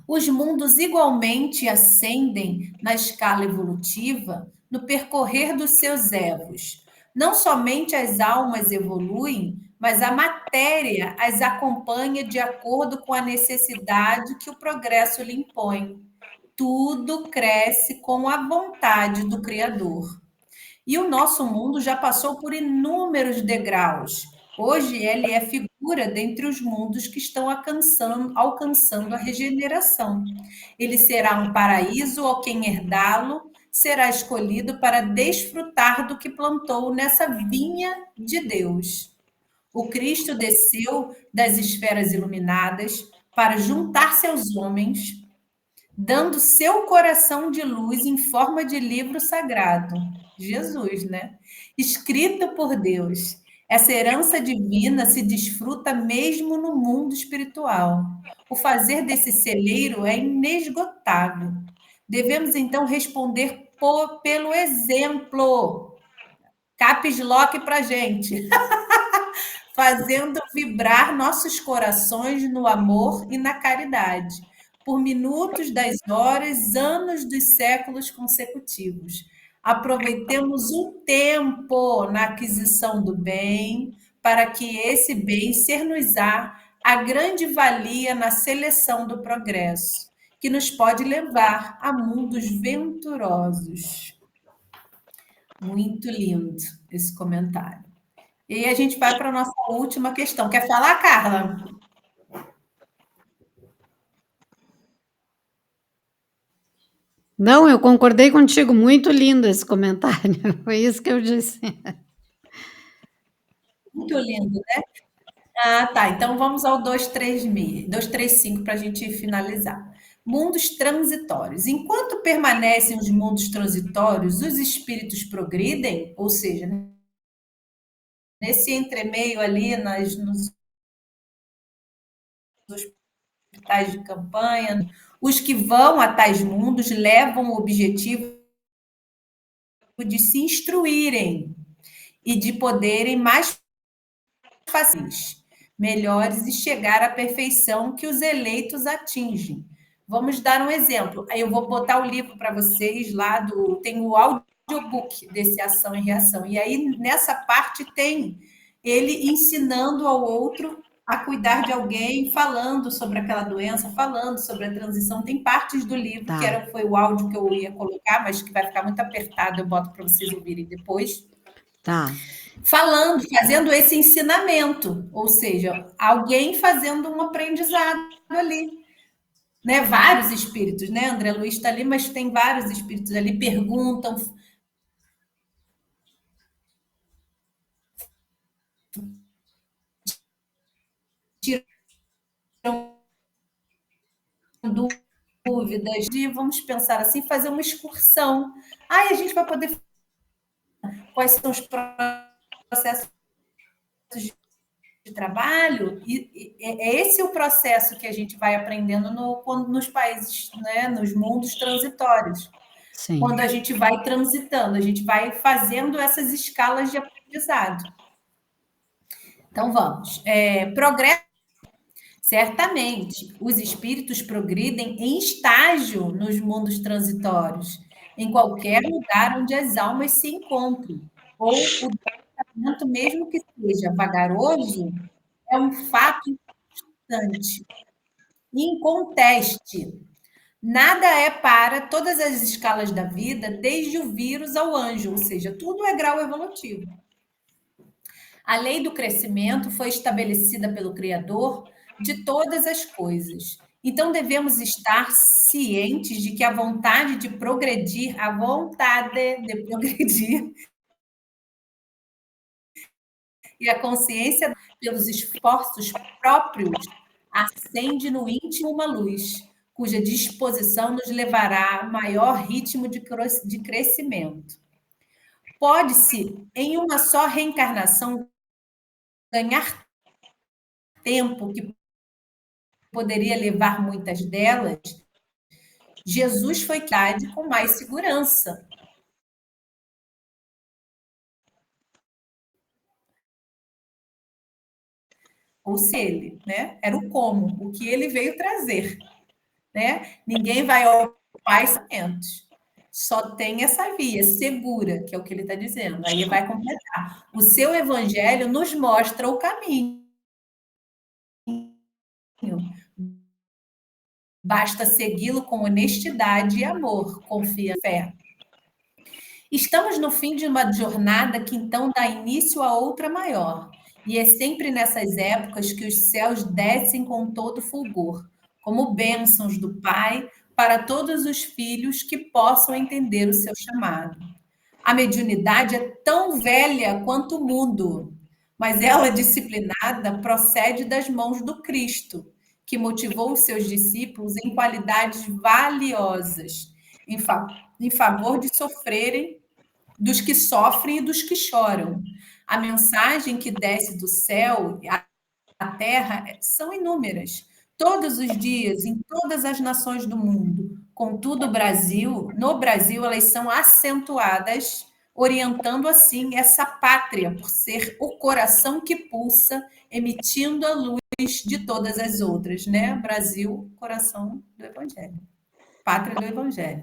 Os mundos igualmente ascendem na escala evolutiva no percorrer dos seus evos. Não somente as almas evoluem, mas a matéria as acompanha de acordo com a necessidade que o progresso lhe impõe. Tudo cresce com a vontade do Criador. E o nosso mundo já passou por inúmeros degraus. Hoje ele é figura dentre os mundos que estão alcançando a regeneração. Ele será um paraíso ao quem herdá-lo será escolhido para desfrutar do que plantou nessa vinha de Deus. O Cristo desceu das esferas iluminadas para juntar-se aos homens dando seu coração de luz em forma de livro sagrado. Jesus, né? Escrito por Deus. Essa herança divina se desfruta mesmo no mundo espiritual. O fazer desse celeiro é inesgotável. Devemos, então, responder pelo exemplo. Caps lock para gente. Fazendo vibrar nossos corações no amor e na caridade, por minutos das horas, anos dos séculos consecutivos. Aproveitemos o tempo na aquisição do bem, para que esse bem ser-nos-á a grande valia na seleção do progresso, que nos pode levar a mundos venturosos. Muito lindo esse comentário. E a gente vai para a nossa última questão. Quer falar, Carla? Não, eu concordei contigo. Muito lindo esse comentário. Foi isso que eu disse. Muito lindo, né? Ah, tá. Então vamos ao 235 para a gente finalizar. Mundos transitórios. Enquanto permanecem os mundos transitórios, os espíritos progridem, ou seja, nesse entremeio ali nos hospitais de campanha, os que vão a tais mundos levam o objetivo de se instruírem e de poderem mais fáceis, melhores e chegar à perfeição que os eleitos atingem. Vamos dar um exemplo. Aí eu vou botar o livro para vocês lá tem o audiobook desse Ação e Reação. E aí nessa parte tem ele ensinando ao outro a cuidar de alguém, falando sobre aquela doença, falando sobre a transição. Tem partes do livro que foi o áudio que eu ia colocar, mas que vai ficar muito apertado, eu boto para vocês ouvirem depois. Tá. Falando, fazendo esse ensinamento, ou seja, alguém fazendo um aprendizado ali. Né? Vários espíritos, né? André Luiz está ali, mas tem vários espíritos ali, perguntam, tiram dúvidas, e vamos pensar assim, fazer uma excursão. Aí a gente vai poder quais são os processos de trabalho, e é esse o processo que a gente vai aprendendo nos países, né, nos mundos transitórios. Sim. Quando a gente vai transitando, a gente vai fazendo essas escalas de aprendizado. Então, vamos. Progresso. Certamente, os espíritos progridem em estágio nos mundos transitórios, em qualquer lugar onde as almas se encontrem, ou o tratamento, mesmo que seja vagaroso, é um fato importante. Inconteste. Nada é para todas as escalas da vida, desde o vírus ao anjo, ou seja, tudo é grau evolutivo. A lei do crescimento foi estabelecida pelo Criador de todas as coisas. Então, devemos estar cientes de que a vontade de progredir, e a consciência pelos esforços próprios acende no íntimo uma luz, cuja disposição nos levará a maior ritmo de crescimento. Pode-se, em uma só reencarnação, ganhar tempo que poderia levar muitas delas. Jesus foi criado com mais segurança. Ou se ele, né? Era o como, o que ele veio trazer. Né? Ninguém vai ocupar pensamentos. Só tem essa via segura, que é o que ele está dizendo. Aí vai completar. O seu evangelho nos mostra o caminho. Basta segui-lo com honestidade e amor, confia e fé. Estamos no fim de uma jornada que então dá início a outra maior. E é sempre nessas épocas que os céus descem com todo fulgor, como bênçãos do Pai para todos os filhos que possam entender o seu chamado. A mediunidade é tão velha quanto o mundo, mas ela, disciplinada, procede das mãos do Cristo, que motivou os seus discípulos em qualidades valiosas, em favor de sofrerem, dos que sofrem e dos que choram. A mensagem que desce do céu à terra são inúmeras, todos os dias, em todas as nações do mundo. Contudo, no Brasil, elas são acentuadas, orientando assim essa pátria, por ser o coração que pulsa, emitindo a luz de todas as outras, né? Brasil, coração do Evangelho, pátria do Evangelho.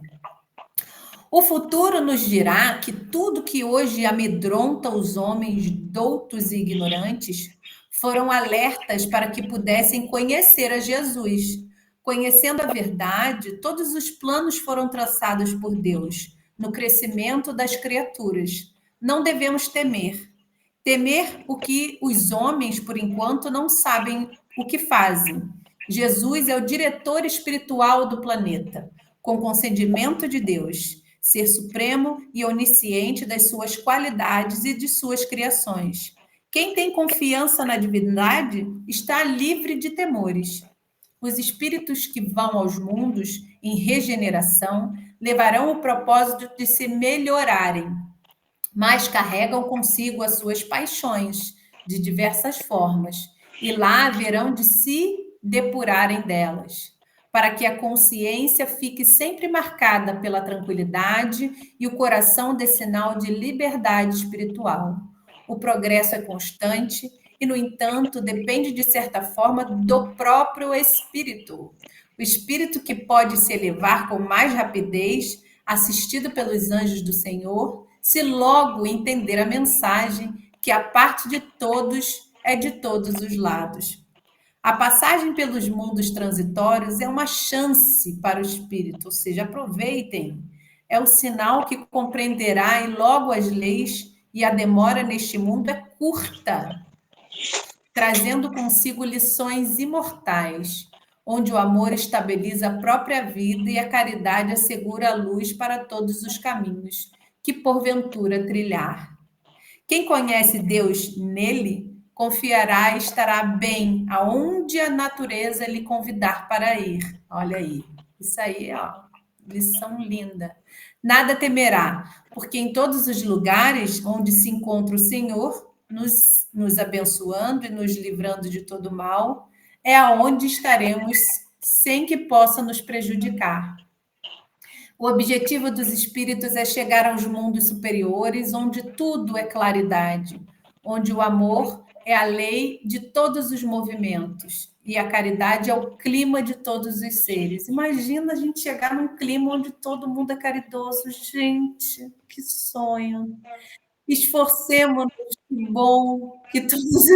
O futuro nos dirá que tudo que hoje amedronta os homens doutos e ignorantes foram alertas para que pudessem conhecer a Jesus. Conhecendo a verdade, todos os planos foram traçados por Deus no crescimento das criaturas. Não devemos temer. Temer o que os homens, por enquanto, não sabem o que fazem. Jesus é o diretor espiritual do planeta, com consentimento de Deus, ser supremo e onisciente das suas qualidades e de suas criações. Quem tem confiança na divindade está livre de temores. Os espíritos que vão aos mundos em regeneração levarão o propósito de se melhorarem, mas carregam consigo as suas paixões de diversas formas, e lá haverão de se depurarem delas, para que a consciência fique sempre marcada pela tranquilidade e o coração dê sinal de liberdade espiritual. O progresso é constante e, no entanto, depende, de certa forma, do próprio espírito. O espírito que pode se elevar com mais rapidez, assistido pelos anjos do Senhor, se logo entender a mensagem que a parte de todos é de todos os lados. A passagem pelos mundos transitórios é uma chance para o espírito, ou seja, aproveitem. É o sinal que compreenderá e logo as leis, e a demora neste mundo é curta, trazendo consigo lições imortais, onde o amor estabiliza a própria vida e a caridade assegura a luz para todos os caminhos que porventura trilhar. Quem conhece Deus nele, confiará e estará bem aonde a natureza lhe convidar para ir. Olha aí, isso aí, ó, lição linda. Nada temerá, porque em todos os lugares onde se encontra o Senhor, nos abençoando e nos livrando de todo mal, é aonde estaremos sem que possa nos prejudicar. O objetivo dos espíritos é chegar aos mundos superiores, onde tudo é claridade, onde o amor é a lei de todos os movimentos e a caridade é o clima de todos os seres. Imagina a gente chegar num clima onde todo mundo é caridoso. Gente, que sonho! Esforcemos-nos, que bom, que todos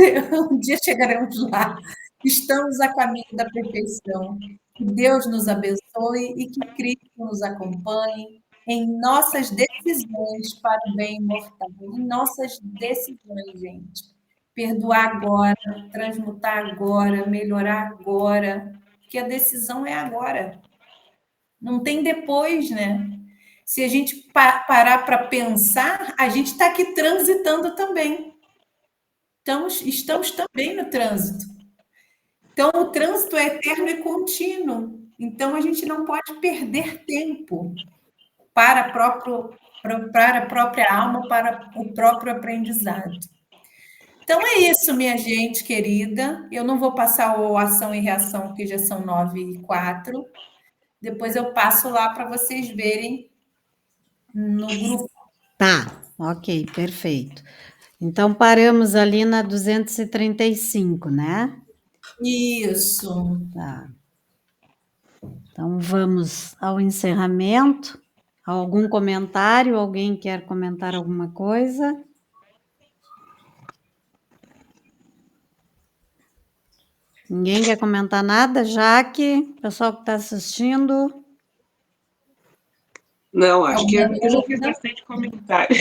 um dia chegaremos lá. Estamos a caminho da perfeição. Que Deus nos abençoe e que Cristo nos acompanhe em nossas decisões para o bem imortal. Em nossas decisões, gente. Perdoar agora, transmutar agora, melhorar agora, porque a decisão é agora. Não tem depois, né? Se a gente parar para pensar, a gente está aqui transitando também. Estamos também no trânsito. Então, o trânsito é eterno e contínuo. Então, a gente não pode perder tempo para a própria alma, para o próprio aprendizado. Então, é isso, minha gente querida. Eu não vou passar o ação e reação, porque já são 9h04. Depois eu passo lá para vocês verem no grupo. Tá, ok, perfeito. Então, paramos ali na 235, né? Isso. Tá. Então, vamos ao encerramento. Algum comentário? Alguém quer comentar alguma coisa? Ninguém quer comentar nada? Jaque, pessoal que está assistindo? Não, acho que eu já fiz bastante comentário.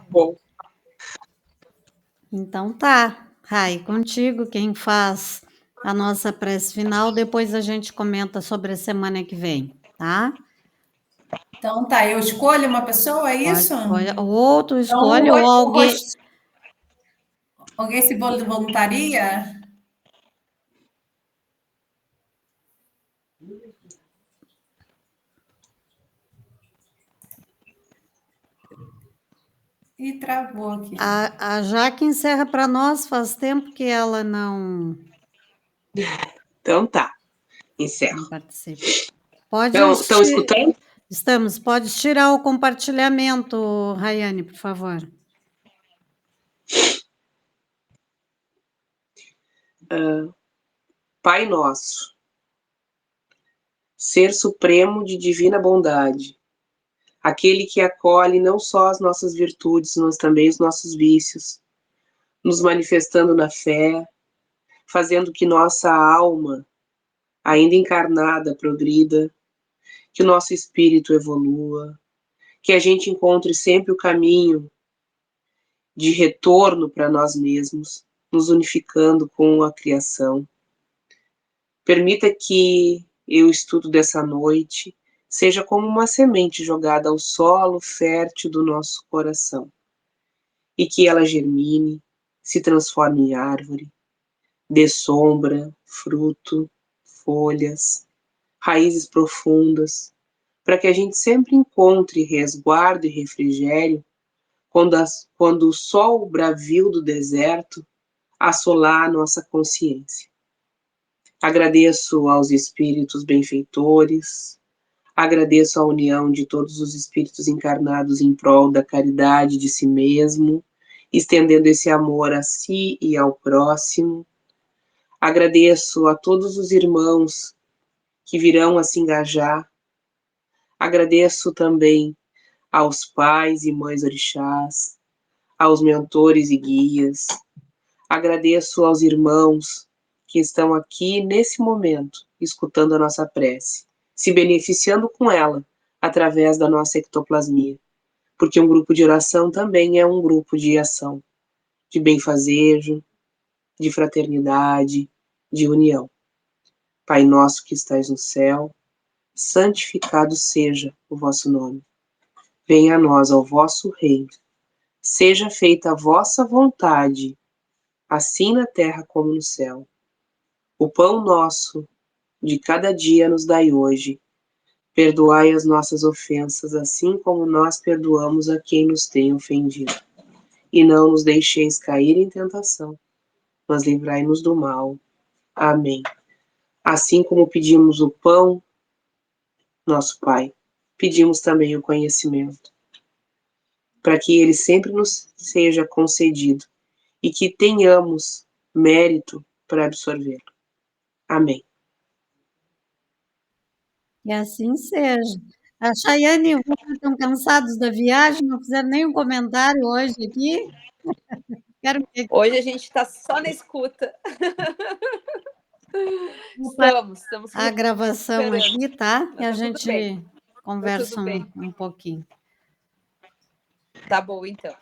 Bom. Então tá. Rai, contigo, quem faz a nossa prece final, depois a gente comenta sobre a semana que vem, tá? Então tá, eu escolho uma pessoa, é isso? O outro escolhe então, ou alguém... Alguém se voluntaria? E travou aqui. A Jaque encerra para nós, faz tempo que ela não Então tá, encerro. participa. Pode Estão escutando? Estamos. Pode tirar o compartilhamento, Rayane, por favor. Pai nosso, Ser supremo de divina bondade, aquele que acolhe não só as nossas virtudes, mas também os nossos vícios, nos manifestando na fé, fazendo que nossa alma, ainda encarnada, progrida, que o nosso espírito evolua, que a gente encontre sempre o caminho de retorno para nós mesmos, nos unificando com a criação. Permita que o estudo dessa noite seja como uma semente jogada ao solo fértil do nosso coração, e que ela germine, se transforme em árvore, dê sombra, fruto, folhas, raízes profundas, para que a gente sempre encontre resguardo e refrigério quando o sol bravio do deserto assolar a nossa consciência. Agradeço aos espíritos benfeitores, agradeço a união de todos os espíritos encarnados em prol da caridade de si mesmo, estendendo esse amor a si e ao próximo. Agradeço a todos os irmãos que virão a se engajar. Agradeço também aos pais e mães orixás, aos mentores e guias. Agradeço aos irmãos que estão aqui nesse momento, escutando a nossa prece, se beneficiando com ela através da nossa ectoplasmia, porque um grupo de oração também é um grupo de ação, de benfazejo, de fraternidade, de união. Pai nosso que estais no céu, santificado seja o vosso nome. Venha a nós o vosso reino. Seja feita a vossa vontade, assim na terra como no céu. O pão nosso de cada dia nos dai hoje. Perdoai as nossas ofensas, assim como nós perdoamos a quem nos tem ofendido. E não nos deixeis cair em tentação, mas livrai-nos do mal. Amém. Assim como pedimos o pão, nosso Pai, pedimos também o conhecimento, para que ele sempre nos seja concedido e que tenhamos mérito para absorvê-lo. Amém. E assim seja. A Chayane e o Rubens estão cansados da viagem, não fizeram nenhum comentário hoje aqui. Quero ver. Hoje a gente está só na escuta. Estamos a gravação aqui, tá? E a gente conversa tudo bem. um pouquinho. Tá bom, então.